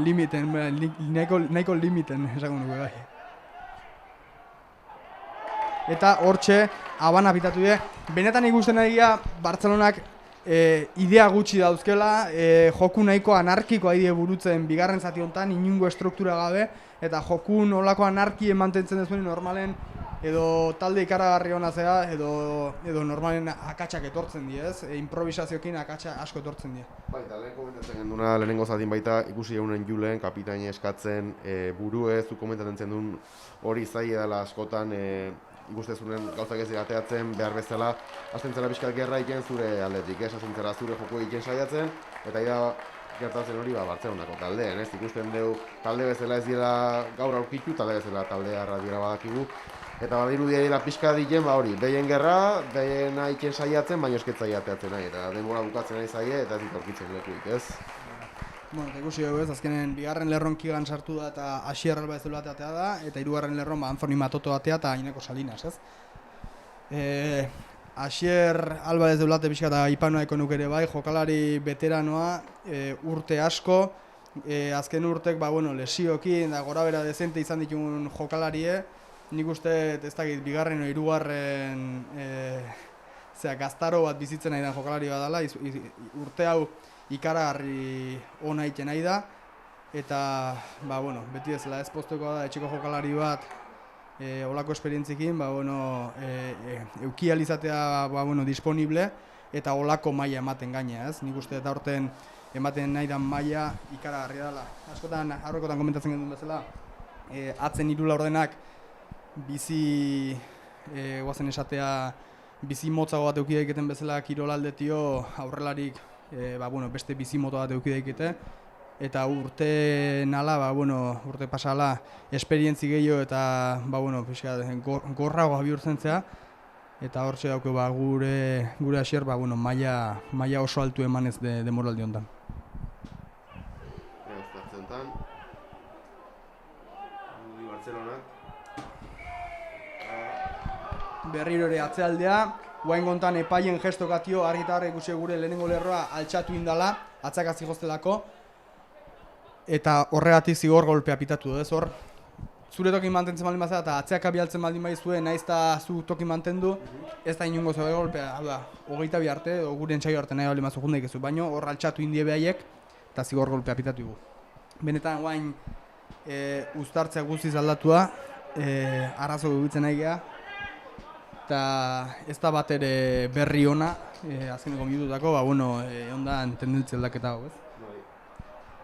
limiten, nahiko limiten esagun dugu bai. Eta hortxe, abana pitatu die. Benetan ikusten egia, Bartzelonak idea gutxi dauzkela, joku nahiko anarkikoa idea burutzen bigarren zati honetan, inungo estruktura gabe, eta joku nolako anarkien mantentzen dezuen normalen, edo talde ikaragarri hona zera, edo normalen akatsak etortzen die, ez? Improvisazioekin akatsa asko etortzen die. Bai, eta lehen komentatzen genduna, lehenengo zatin baita ikusi egunen Julen, kapitain eskatzen burue, zu komentatzen zendun hori zai edala askotan ikustezunen gauzak ez ateatzen behar bezala, azten zela pixkat gerra iken zure aldetik, azten zela zure joko iken saiatzen, eta ida gertatzen hori Bartzelonako taldeen, ez? Ikusten dugu talde bezala ez dira gaur aurkitu, talde bezala taldea dira badakigu, eta badiru dira pixka diken, hori, behien gerra, behien iken saiatzen, baina esketzai ateatzen nahi, eta denbora bukatzen nahi zaie, eta ez dut aurkitzen lekuik, ez? Bueno, ikusi dugu ez, azkenen bigarren lerron Kigan sartu da eta Asier Alba ez dela atea da, eta hirugarren lerron Anthony Matoto atea eta Eneko Salinas, ez? Asier Alvarez de Blate pixka eta ipanoaiko nuke ere bai, jokalari veteranoa, urte asko, azken urtek lesioekin da gora bera dezente izan ditun jokalarie, nik uste ez dakit bigarren o hirugarren gaztaro bat bizitzen nahi da jokalari bat dela, urte hau ikaragarri ona egiten nahi da, eta beti bezala ez poztuko da etxeko jokalari bat olako esperientzikin, eukializatea disponible eta olako maila ematen gaina, ez? Nik uste eta horten ematen nahi da maila ikaragarria dela. Askotan, aurrekotan komentatzen genuen bezala, atzen hiru laurdenak bizi, guazen esatea, bizi motzago bat euki daiketen bezala kirolaldetik aurrelarik beste bizi moto bat euki daikete. Eta urte nala, urte pasala, esperientzi gehiago eta gorrago bihurtzen zea. Eta hortxe dauke gure Asier maila oso altu emanez demoraldi honetan. Berriro ere atzealdea, guain gontan epaien gestokatio argitarra ikusi gure lehenengo lerroa altxatu indala, atzaka zigoztelako. Eta horregatik zigor golpea pitatu ez hor. Zure tokin mantentzen baldin bazara eta atzeak abialtzen baldin baizue, nahiz eta zu tokin mantendu, ez da inungo zure golpea, hau da, 22 arte, edo gure entzaio arte nahi baldin bazu jundaik ezu, baino hor altxatu indie behaiek eta zigor golpea pitatu dugu. Benetan guain uztartzea guztiz aldatua, arazo dubitzen nahi geha, eta ez da bat ere berri ona, azkeneko minututako, ondan tendentzia aldaketa hau ez.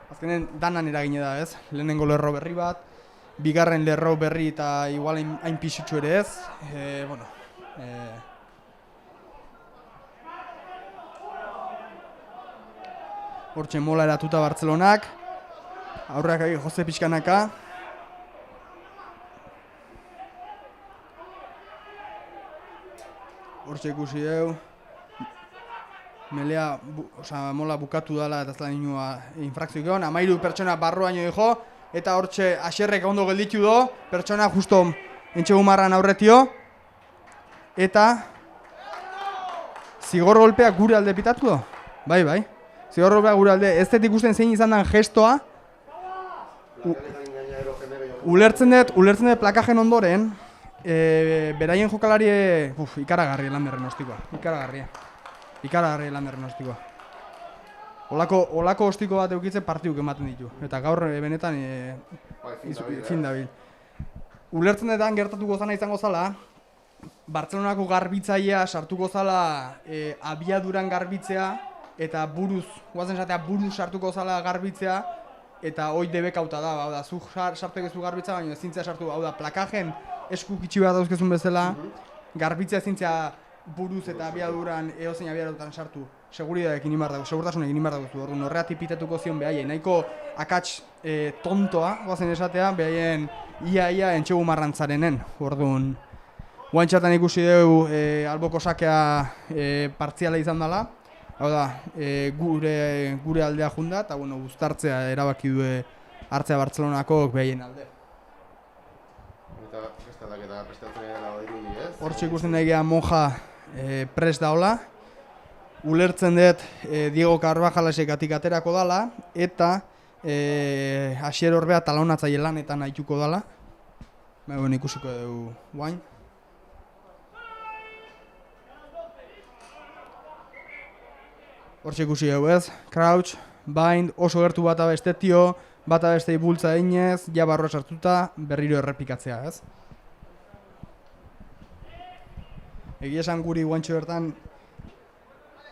Azkenen danan eragine da ez, lehenengo lerro berri bat, bigarren lerro berri eta igual hain pixutxu ere ez, hortxe mola eratuta Bartzelonak, aurreak agi Jose Pixkanaka, hortxe ikusi dugu, melea, mola bukatu dela eta ez da nioa infrakzioik egon, 13 pertsona barruaino dijo, eta hortxe Asierrek ondo gelditu do, pertsona justo entxegumarran aurretio, eta zigor golpea gure alde pitatu do, bai, zigor golpea gure alde, ez dut ikusten zein izan den gestoa, ulertzen dut plakajen ondoren, beraien jokalari ikaragarri landerren ostikoa, ikaragarri landerren ostikoa. Olako ostiko bat eukitzen partiuk ematen ditu, eta gaur benetan fin dabil. Ulertzen dut gertatuko zana izango zala, Bartzelonako garbitzailea sartuko zala abiaduran garbitzea, eta buruz sartuko zala garbitzea, eta hoi debekauta da, zuk sartu egizu garbitza, baina ezintzea sartu, plakajen eskuk itxi bat dauzkezun bezala, garbitzea ezintzea buruz eta abiaduran, eozein abiaduran sartu, segurtasunekin inbar dago, horregatik pitatuko zion behaien, nahiko akats tontoa, guazen esatea, behaien ia entxegu marrantzarenen, orduan. Guantxatan ikusi dugu alboko sakea partziala izan dela, hau da, gure aldea junda, eta uztartzea erabaki du hartzea Bartzelonako behaien alde. Eta bestalak eta prestatzen dela badirudi, ez? Hortxe ikusten nahi geha Monja prest daola, ulertzen dut Diego Carvajalesek aterako dala, eta Asier Orbea talaunatzaile lanetan haituko dala. Ikusiko dugu guain. Hortxe ikusi dugu ez, crouch, bind, oso gertu bata bestetio, bata bestei bultza eginez, ja barroa sartuta, berriro errepikatzea ez. Egia esan guri guantxo bertan,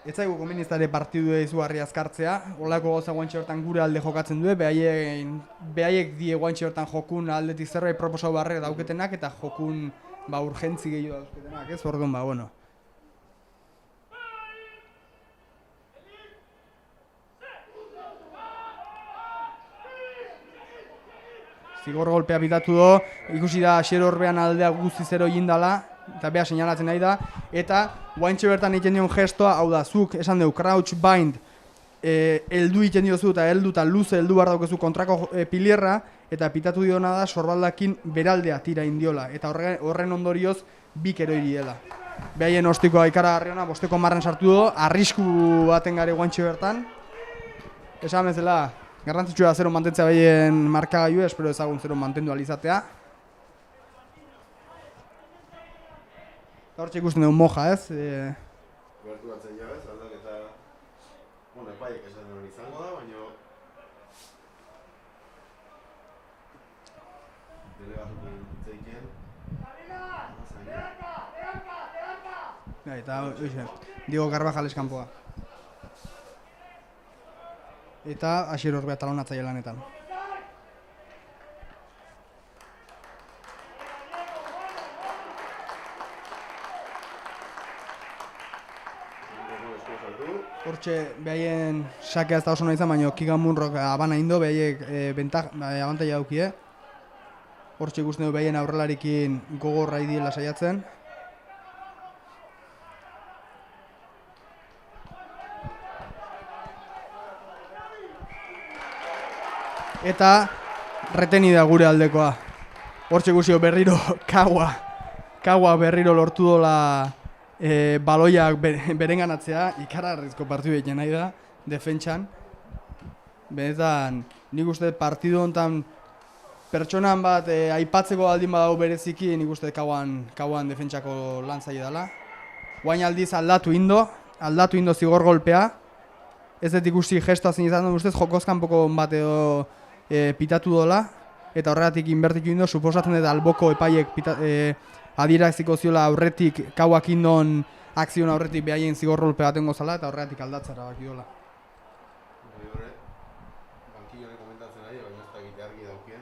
ez zaigu koministare partidu izugarri azkartzea, holako gauza guantxo bertan gure alde jokatzen du, behaiek die guantxo bertan jokun aldetik zerbait proposau barrek dauketenak, eta jokun urgentzi gehiago dauzketenak, ez? Orduan, Zigor golpea pitatu do, ikusi da Asier Orbean aldea guzti zero jindala, eta beha seinalatzen nahi da, eta guaintxe bertan egiten dion gestoa, hau da, zuk esan dugu, crouch, bind, heldu egiten diozu eta heldu eta luze heldu behar daukezu kontrako pilierra, eta pitatu diona da sorbaldakin beraldea tira indiola, eta horren ondorioz bik eroiri dela. behaien ostikoa ikaragarri ona, bosteko marren sartu du, arrisku baten gare guantxe bertan. Esan bezala, garrantzitsua zero mantentzea behien markagailu, espero ezagun zero mantendu alizatea. Hortxe ikusten dugu moja, ez? Bertu batzen jo, ez? Aldaketa... Bueno, epaiek esan duen izango da, baina... Delegatuko ditzeikien... Eta, Diego Carvajal eskanpoa. Eta Asier Orbea talonatzaile lanetan. Hortxe, behaien sakea ez da oso nahi izan, baina Kigan Munrok abana indo, behaiek abantaia daukie. Hortxe ikusten du behaien aurrelarikin gogorra idiela saiatzen. Eta reteni da gure aldekoa. Hortxe guzio berriro Kaua berriro lortu dola baloiak berenganatzea, ikaragarrizko partidu egin nahi da, defentsan. Benetan, nik uste partidu honetan pertsonan bat aipatzeko aldin badago bereziki, nik uste kauan defentsako lan zaila dela. Guain aldiz aldatu indo zigor golpea. Ez dut ikusi gestoa zein izan dut ustez, jokozkanpoko bat edo pitatu dola. Eta horregatik inbertitu indo, suposatzen dut alboko epaiek adieraziko ziola aurretik, kauak indon akzion aurretik behaien zigorrolpe baten gozala, eta horregatik aldatzara baki dola. Bankillonek komentatzen ari, baina ez dakit argi daukien.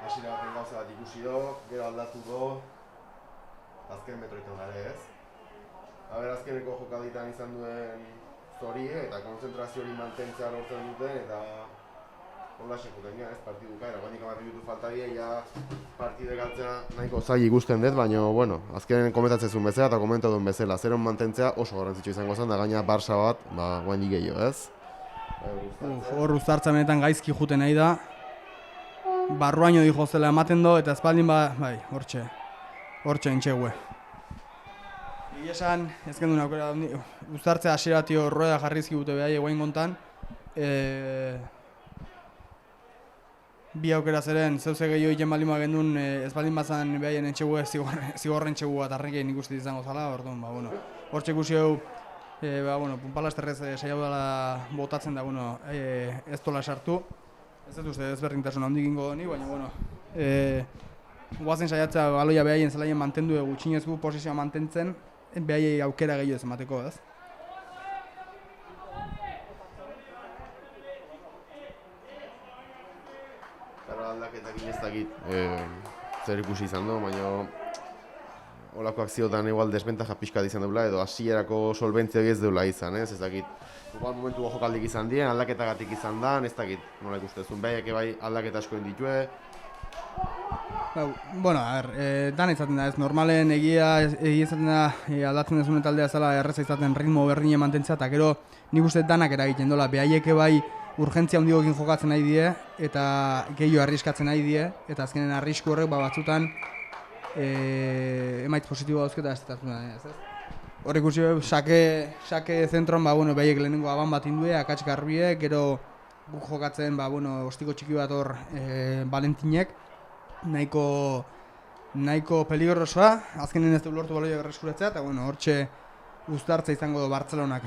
Hasiera baten gauza bat ikusi do, gero aldatu do, azken metroetan gare ez. Azkeneko jokaditan izan duen zorie eta konzentrazio hori mantentzea lortzen duten, eta hola sekuten ez partiduka, eragoenik 10 minutu faltaria, ja partide galtzea nahiko zail ikusten dut, baina, bueno, azken komentatzen zuen bezala eta komenta duen bezala, zeron mantentzea oso garrantzitsua izango zen, da gaina Barça bat, guainik gehiago, ez? Hor Uztartza benetan gaizki juten nahi da, barruaino dijo zela ematen do, eta espaldin bai, hortxe entxegue. Egia esan, ez gendun aukera, Uztartza hasieratik rueda jarrizki gute behai eguain gontan, bi aukera zeren, zeuze gehiago egiten baldin gendun, ez baldin bazan behaien entxegue, zigorren txegu bat arrekein ikusten izango zala, orduan, hortxe ikusi hau, Punpalasterrez saiatu dela botatzen da, ez dola sartu. Ez dut uste ezberdintasun handik ingo doni, baina, guazen saiatzea baloia behaien zelaien mantendu gutxinezku posizioa mantentzen, behaiei aukera gehiago ez emateko, ez? Aldaketakin ez dakit zer ikusi izan du, baina holako akziotan igual desbentaja pixkat izan dugula edo hasierako solbentzia ez dugula izan, ez dakit. Igual momentu jokaldik izan dien, aldaketagatik izan da, ez dakit nola ikustezun, behiak bai aldaketa asko inditue. Dan izaten da, ez normalen egia izaten da aldatzen dezune taldea zela erreza izaten ritmo berdine mantentzea, eta gero nik uste danak eragiten dola, behaieke bai urgentzia handioekin jokatzen nahi die, eta gehiago arriskatzen nahi die, eta azkenen arrisku horrek batzutan emaitz positiboa dauzketa ez dut ez? Hor ikusi sake zentron, behiek lehenengo aban bat indue, akatz garbie, gero guk jokatzen, ostiko txiki bat hor Valentinek, nahiko peligrosoa, azkenen ez du lortu baloiak erreskuratzea, eta hortxe Uztartza izango du Bartzelonak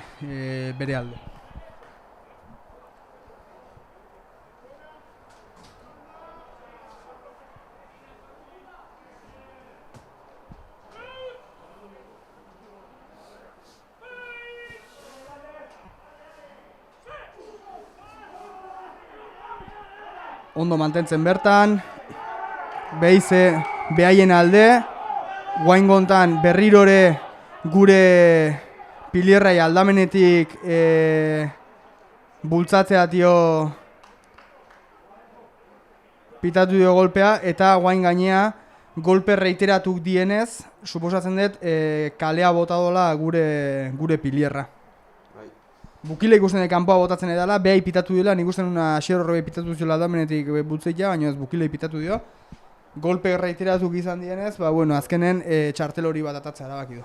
bere alde. Ondo mantentzen bertan, behaien alde, guain gontan berrirore gure pilierrai aldamenetik bultzatzea pitatu dio golpea, eta guain gainea golpe reiteratuk dienez, suposatzen dut kalea bota dola gure pilierra. Bukile ikusten kanpoa botatzen edala, behai pitatu dela, nik usten Asier Orbea pitatu ziola aldamenetik bultzeia, baina ez Bukile pitatu dio. golpe reiteratuk izan dienez, ba, bueno, azkenen txartel hori bat atatzea erabaki du.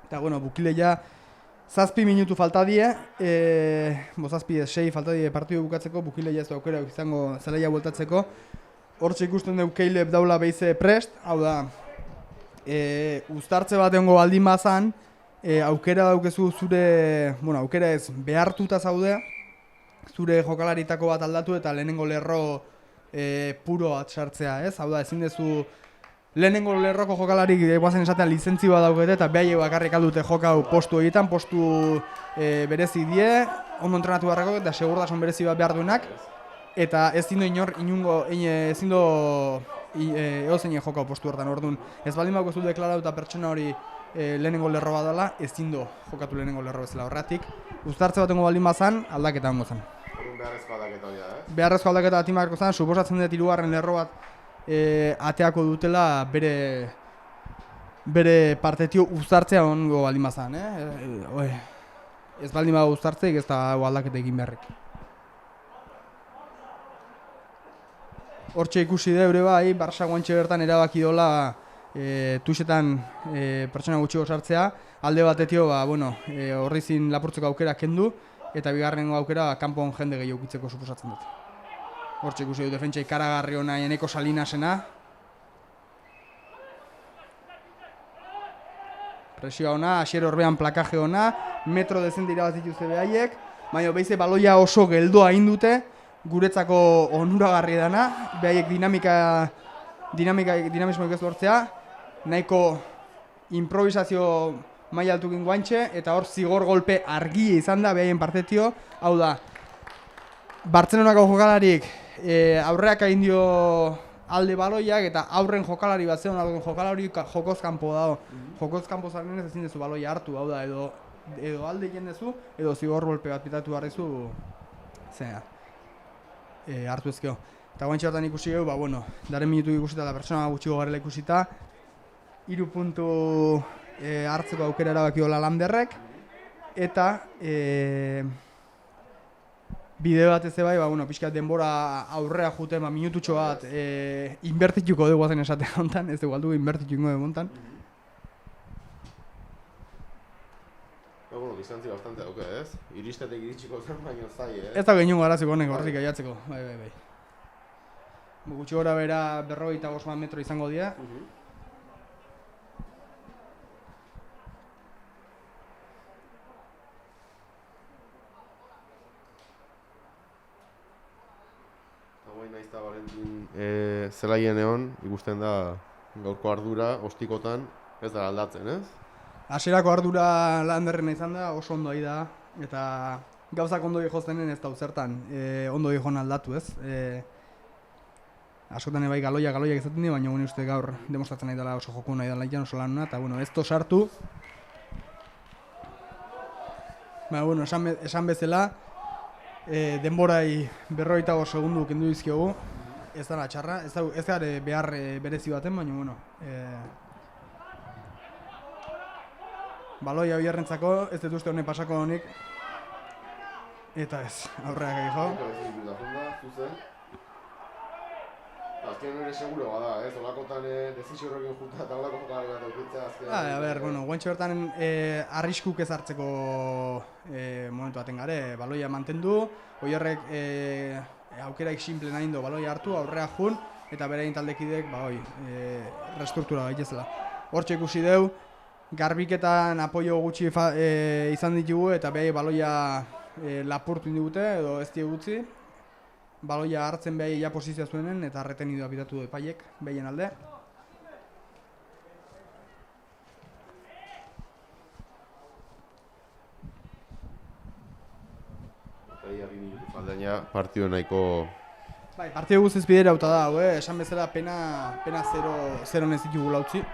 Eta, bueno, Bukileia 7 minutu falta die, 6 falta die partidu bukatzeko, Bukileia ez du aukera izango zelaia bueltatzeko. Hortxe ikusten dugu Keilep daula behize prest, hau da, uztartze bat egongo baldin bazan, aukera daukezu zure, bueno, aukera ez behartuta zaude, zure jokalaritako bat aldatu eta lehenengo lerro puro bat sartzea, ez? Hau da, ezin dezu lehenengo lerroko jokalarik guazen esatean lizentzi bat daukete eta behai bakarrik aldute jokau postu egiten, postu berezi die, ondo entrenatu beharreko eta segurtasun berezi bat behar duenak, eta ez dindo ezin do eozeinen jokau postu hortan, orduan. Ez baldin bakozu deklaratu eta pertsona hori lehenengo lerro bat dela, ezin do jokatu lehenengo lerro bezala horretik. Uztartze batengo baldin bazan, aldaketa hongo zen. Beharrezko aldaketa hori da, ez? Beharrezko aldaketa bat imarko zen, suposatzen dut 3. lerro bat ateako dutela bere partetio uztartzea ongo baldin bazan, ez baldin bago uztartzeik ez da aldaketa egin beharrik. Hortxe ikusi deure bai, Barça guantxe bertan erabaki dola tuxetan pertsona gutxi sartzea, alde batetio horri zin lapurtzeko aukera kendu, eta bigarrengo aukera kanpon jende gehiago ukitzeko suposatzen dut. Hortxe ikusi du defentsa ikaragarri hona Eneko Salinasena. Presioa hona, Asier Orbean plakaje hona, metro dezente irabaz dituzte behaiek, baina behize baloia oso geldoa indute, guretzako onuragarri dana, behaiek dinamismoik ez lortzea, nahiko improvisazio maila altukin guantxe, eta hor zigor golpe argia izan da behaien partetio, hau da, Bartzelonako jokalarik aurreak egin dio alde baloiak eta aurren jokalari bat zeon jokalari jokoz kanpo dago. Jokoz kanpo zaren ez ezin dezu baloia hartu, hau da, edo alde jendezu, edo zigor golpe bat pitatu barrizu hartu ezkeo. Eta guantxe hortan ikusi geu, daren minutu ikusita eta pertsona gutxiko garela ikusita, 3 puntu hartzeko aukera erabakiola Landerrek, eta bideo bat ez bai, pixkat denbora aurrea juten, minututxo bat inbertituko dugu zen esatea hontan, ez dugu aldugu inbertituko dugu hontan. Distantzi bastante dauke, ez? Iristetek iritsiko zen, baina zai, ez? Ez da gehiago garaziko honek hortik aiatzeko, bai. Gutxi gora bera 55 metro izango dira. Naiz eta Valentin zelaien egon, ikusten da gaurko ardura, ostikotan, ez da aldatzen, ez? Hasierako ardura Landerrena izan da, oso ondo ari da, eta gauzak ondo joztenen ez da zertan ondo joan aldatu, ez? Askotan bai galoiak izaten di, baina uste gaur demostratzen nahi dela oso joku nahi dela ikan oso lanuna, eta ez to sartu. Baina, esan bezala, denborai 45 segundu kendu dizkiogu, ez dara txarra, ez gare behar berezi baten, baina, baloia biharrentzako, ez dut uste honek pasako honik, eta ez, aurreak egin Azken ere seguro bada, ez? Olakotan desizio horrekin junta eta olako jokalari bat eukitzea azkenean... guantxe hortan arriskuk ez hartzeko momentu baten gare, baloia mantendu, hoi horrek aukeraik simple nahi do baloia hartu, aurrea jun, eta bere taldekidek, restruktura gaitezela. Hortxe ikusi deu, garbiketan apoio gutxi izan ditugu eta behai baloia lapurtu indugute edo ez gutxi. Baloia hartzen behai ja posizioa zuenen eta retenidoa bidatu du epaiek, behien alde. Partidu nahiko... Partidu guztiz bidera hauta da, esan bezala pena 0 ez ditugu lautzi.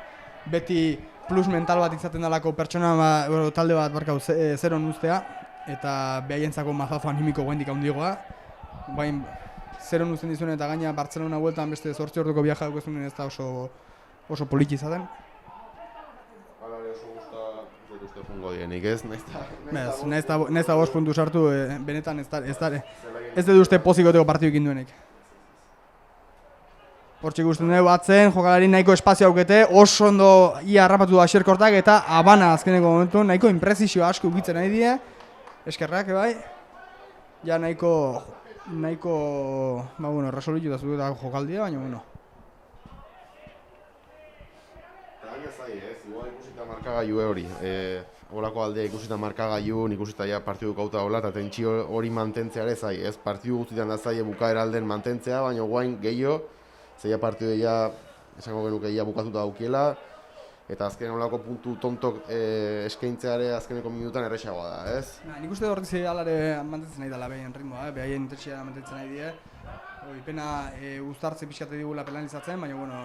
Beti plus mental bat izaten dalako pertsona talde bat barkau 0 ustea eta behaientzako mazazo animiko guendik handigoa. Bain, 0 uzten dizuen eta gaina Bartzelona bueltan beste 8 orduko viaja dukezunen ez da oso poliki izaten. Hala ere oso guzta fungo dienik, ez? Nahiz eta 5 puntu sartu, benetan ez dut uste pozikoteko partidu ikin duenik. Hortxe ikusten dugu atzen, jokalari nahiko espazio aukete, oso ondo ia harrapatu da Xerkortak eta Habana azkeneko momentu nahiko inprezisio asko ukitzen nahi die. Eskerrak, bai. Ja nahiko, resolutu da zueta jokaldia, baina bueno. Eta baina zai, igual ikusita markagailu hori. Olako aldea ikusita markagailu, ikusita ja partidu gauta hola, eta tentsio hori mantentzea ere zai, ez? Partidu guztietan da zai bukaera alden mantentzea, baina guain gehiago, zeia partidu ja, esango genuke ja bukatuta daukiela, eta azken olako puntu tontok eskaintzeare azkeneko minutan erresagoa da, ez? Nik uste horretz alare mantentzen nahi dela behien ritmoa, behaien intentsia mantentzen nahi die. Pena uztartze pixkate digula penalizatzen, baina bueno,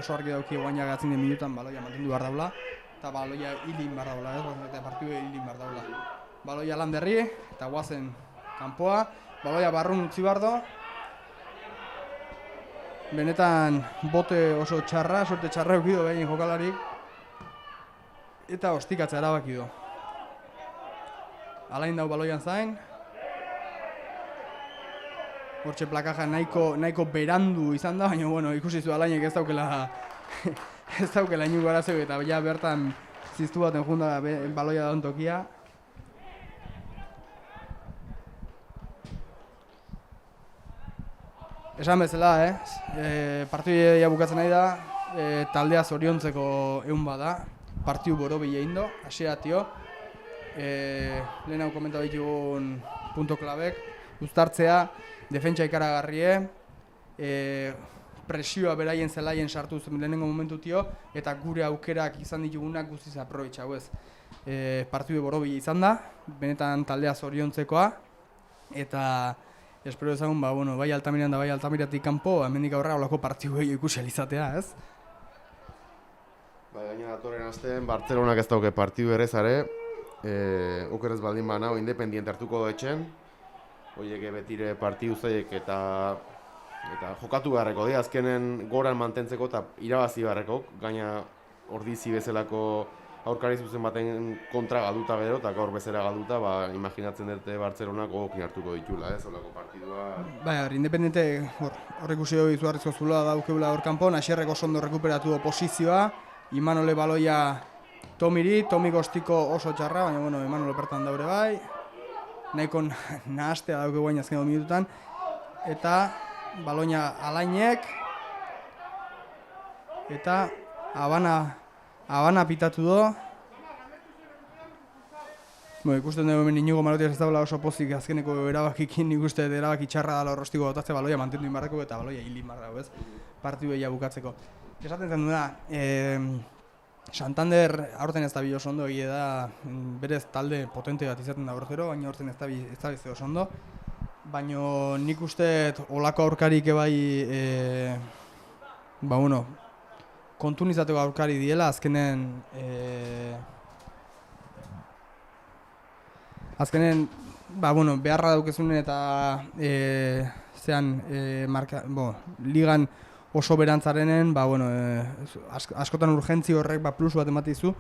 oso argi dauki guaina gatzen den minutan baloia mantendu behar daula, eta baloia hilin behar daula, eta partidu hilin behar daula. Baloia Landerri, eta guazen kanpoa, baloia barrun utzi behar do. Benetan bote oso txarra, sorte txarra eukido behin jokalarik. Eta ostikatzea erabaki do. Alain dau baloian zain. Hortxe plakaja nahiko berandu izan da, baina bueno, ikusi zu Alainek ez daukela inu garazeu eta ja bertan ziztu baten junda baloia daun tokia. Esan bezala, partidu bukatzen nahi da, taldea zoriontzeko egun bada, partidu borobi egin do, hasiratio. Lehen hau komenta ditugun punto klabek, uztartzea, defentsa ikaragarrie, presioa beraien zelaien sartuz lehenengo momentutio, eta gure aukerak izan ditugunak guztiz aprobetxau ez. Partidu borobi izan da, benetan taldea zoriontzekoa, eta espero ezagun, bai Altamiran da bai Altamiratik kanpo, hemendik aurrera olako partidu gehiago ikusi alizatea, ez? Gaina datorren astean, Bartzelonak ez dauke partidu errezare, okerez baldin banao, independient hartuko doetxen, horiek betire partidu zaiek eta jokatu beharreko, azkenen goran mantentzeko eta irabazi beharreko, gaina ordizi bezalako aurkari zuzen baten kontra galduta gero, eta gaur bezala galduta, imaginatzen dute Bartzelonak gogokin hartuko ditula, ez, olako partidua. Independente horrek ikusi dugu izugarrizko zuloa daukeula hor kanpon, Asierrek oso ondo rekuperatu posizioa, Imanole baloia Tomiri, Tomi gostiko oso txarra, baina bueno, Imanole bertan daure bai, nahiko nahastea dauke guain azken minututan, eta baloia Alainek, eta Habana pitatu do. Ikusten dugu hemen Inigo Marotias ez dagoela oso pozik azkeneko erabakikin, nik uste erabaki txarra dala horrostiko gotatze baloia mantendu inbarreko eta baloia hilin barra, ez? Partidu egia bukatzeko. Esaten zen duena, Santander aurten ez da bi oso ondo, egia da berez talde potente bat izaten da aurtero, baina aurten ez da bizte oso ondo. Baina nik uste olako aurkarik ebai, kontun izateko aurkari diela, azkenen beharra daukezunen eta ligan oso berantzarenen, askotan urgentzi horrek plus bat ematizu,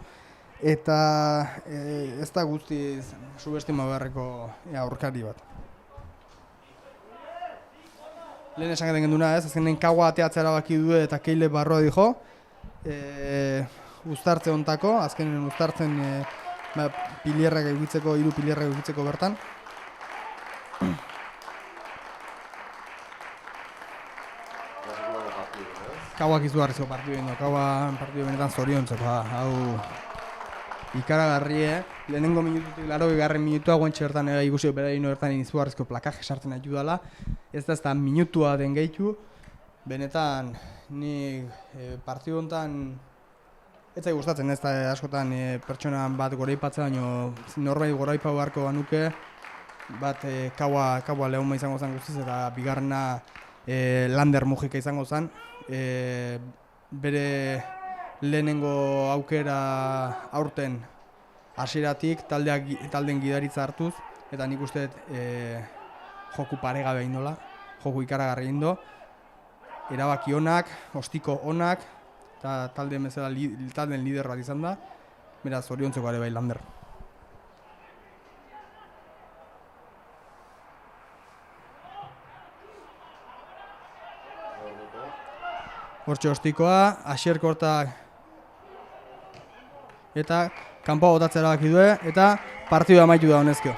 eta ez da guztiz subestima beharreko aurkari bat. Lehen esan gaten genduna ez, azkenen kaua ateatzea erabaki du eta Keile barroa dijo, uztartze ontako, azkenen uztartzen pilierrak egitzeko, 3 pilierrak egitzeko bertan. Kauak izugarrizko partidu egin du, kaua partidu benetan zoriontzeko, hau ikaragarrie, lehenengo minututik 80. minutua guentxe bertan ikusi beraino bertan izugarrizko plakaje sartzen ayudala, ez da minutua den gehitu, benetan nik partidu honetan ez zai gustatzen, ez da askotan pertsona bat goraipatzea, baina norbait goraipa beharko banuke, bat kaua lehuma izango zen guztiz eta bigarrena Lander Mujika izango zen, bere lehenengo aukera aurten hasieratik talden gidaritza hartuz, eta nik uste joku paregabe egin dola, joku ikaragarri egin do, erabaki onak, ostiko onak, eta talden lider bat izan da, beraz zoriontzeko ere bai Lander. Hortxe ostikoa, Asier Kortak eta kanpoa botatzea erabaki du eta partidua amaitu da honezkio.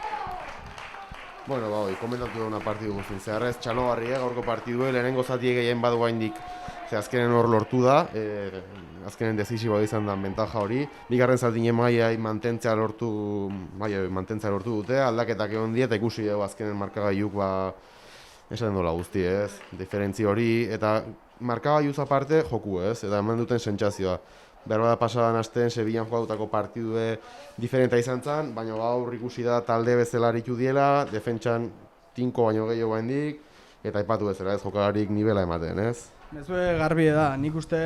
Bueno, komentatu dauna partidu guztien zeharrez, txalogarria gaurko partidue, lehenengo zatiek gehien badu gaindik, azkenen hor lortu da, azkenen dezisiboa izan da bentaja hori, bigarren zatine mailai mantentzea lortu dute, aldaketak egon die eta ikusi dugu azkenen markagailuk esaten dola guzti, ez, diferentzi hori, eta markagailuz aparte joku, ez, eta eman duten sentsazioa. Berbada pasadan astean Sevillan jokatutako partidue diferenta izan zen, baina gaur ikusi da talde bezala aritu diela, defentsan tinko baino gehiago gaindik, eta aipatu bezala ez jokalarik nivela ematen, ez? Mezue garbi da, nik uste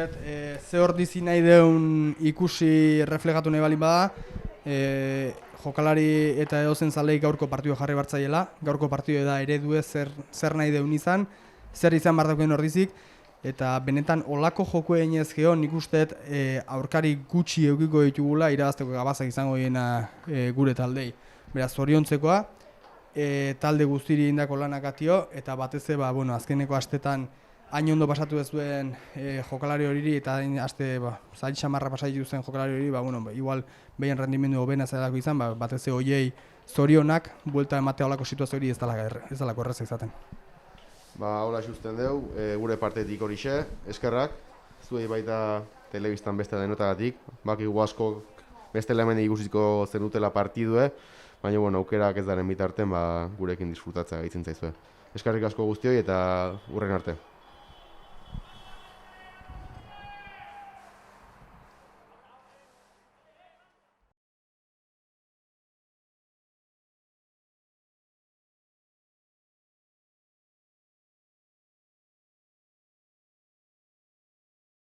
ze hor dizi nahi deun ikusi reflejatu nahi balin bada, jokalari eta edozen zaleik gaurko partidua jarri bartzaiela, gaurko partidua da eredue zer nahi deun izan, zer izan bardakoen hor dizik, eta benetan olako joku eginez gero nik usteet aurkari gutxi eukiko ditugula irabazteko gabazak izango diena gure taldei. Beraz, zoriontzekoa, talde guztiri indako lanak atio, eta batez azkeneko astetan hain ondo pasatu ez duen jokalari horiri eta aste zail xamarra pasatu zen jokalari horiri, igual behien rendimendu hobena zelako izan, batez hoiei zorionak, buelta ematea olako situazio hori ez dalako erreza izaten. Hola xusten deu, gure partetik horixe, eskerrak, zuei baita telebistan beste denotagatik, bakigu asko beste hemen ikusiko zenutela partidue, baina aukerak ez daren bitarten gurekin disfrutatzea gaitzen zaizue. Eskerrik asko guztioi eta hurren arte.